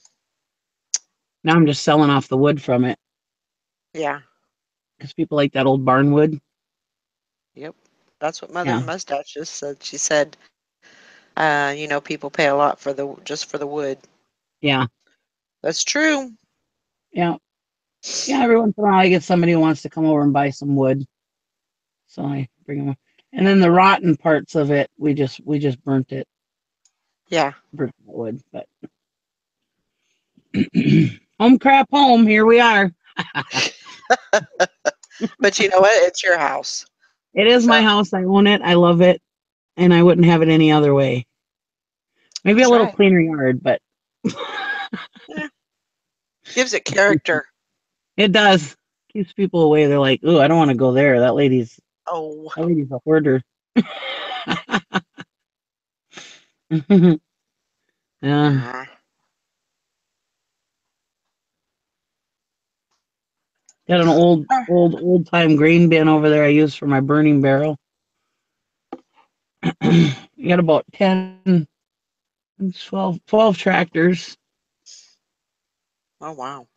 Now I'm just selling off the wood from it Yeah. because people like that old barn wood. Yep. That's what Mother Yeah. Mustache just said. She said, people pay a lot for the wood. Yeah. That's true. Yeah. Yeah. Every once in a while, I get somebody who wants to come over and buy some wood, so I bring them. And then the rotten parts of it, we just burnt it. Yeah. Burnt the wood, but home crap home. Here we are. But you know what? It's your house. It is So my house. I own it. I love it, and I wouldn't have it any other way. Maybe a that's little right. cleaner yard, but Yeah. Gives it character. it does. Keeps people away. They're like, "Ooh, I don't want to go there. That lady's Oh. a hoarder." Yeah. Ah. Got an old time grain bin over there I use for my burning barrel. You got about 10, 12 tractors. Oh, wow.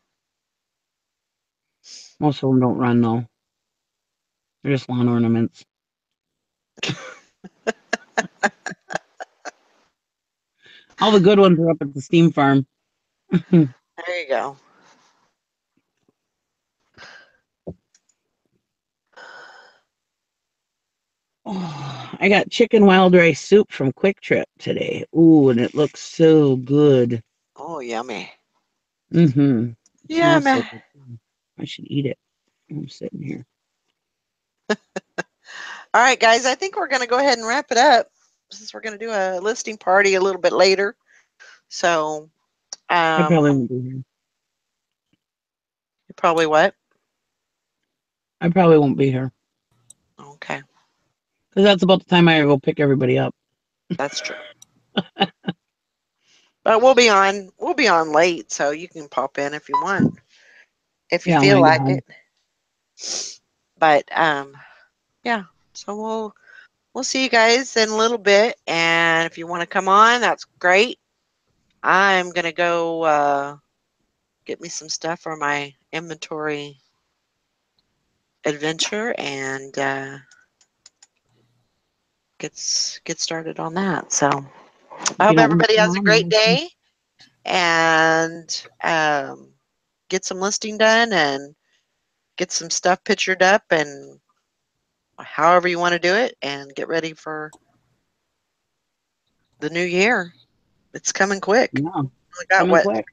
Most of them don't run though. They're just lawn ornaments. All the good ones are up at the steam farm. There you go. Oh, I got chicken wild rice soup from Quick Trip today. Ooh, and it looks so good. Oh, yummy. Mm-hmm. It smells so Yummy. good. I should eat it. I'm sitting here. All right, guys. I think we're going to go ahead and wrap it up since we're going to do a listing party a little bit later. So, I probably won't be here. you probably what? I probably won't be here Okay. because that's about the time I go pick everybody up. That's true. But we'll be on late, so you can pop in if you want, if you Yeah, when feel I get like home. it. But yeah. So we'll see you guys in a little bit, and if you want to come on, that's great. I'm gonna go get me some stuff for my inventory adventure and get started on that. So I If you hope don't want to everybody come has a on, great day and get some listing done and get some stuff pictured up and however you want to do it and get ready for the new year. It's coming quick. yeah, We got coming what, quick.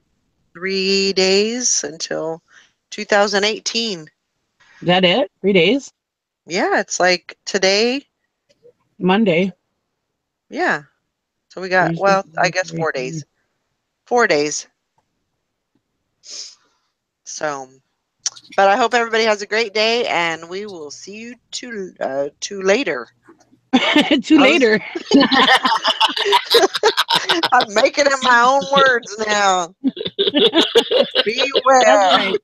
3 days until 2018. Is that it? 3 days? Yeah, it's like today Monday. Yeah. So we got, Tuesday, well, I Wednesday, guess 4 days. Thursday. 4 days. So, but I hope everybody has a great day, and we will see you to later. Too later. I'm making up my own words now. Be That's well.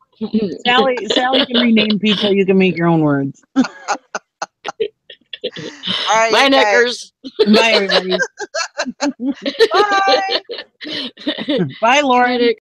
right. Sally can rename people. You can make your own words. All right, Bye, you guys. Knickers. Bye, everybody. Bye. Bye, Lauren. Nick.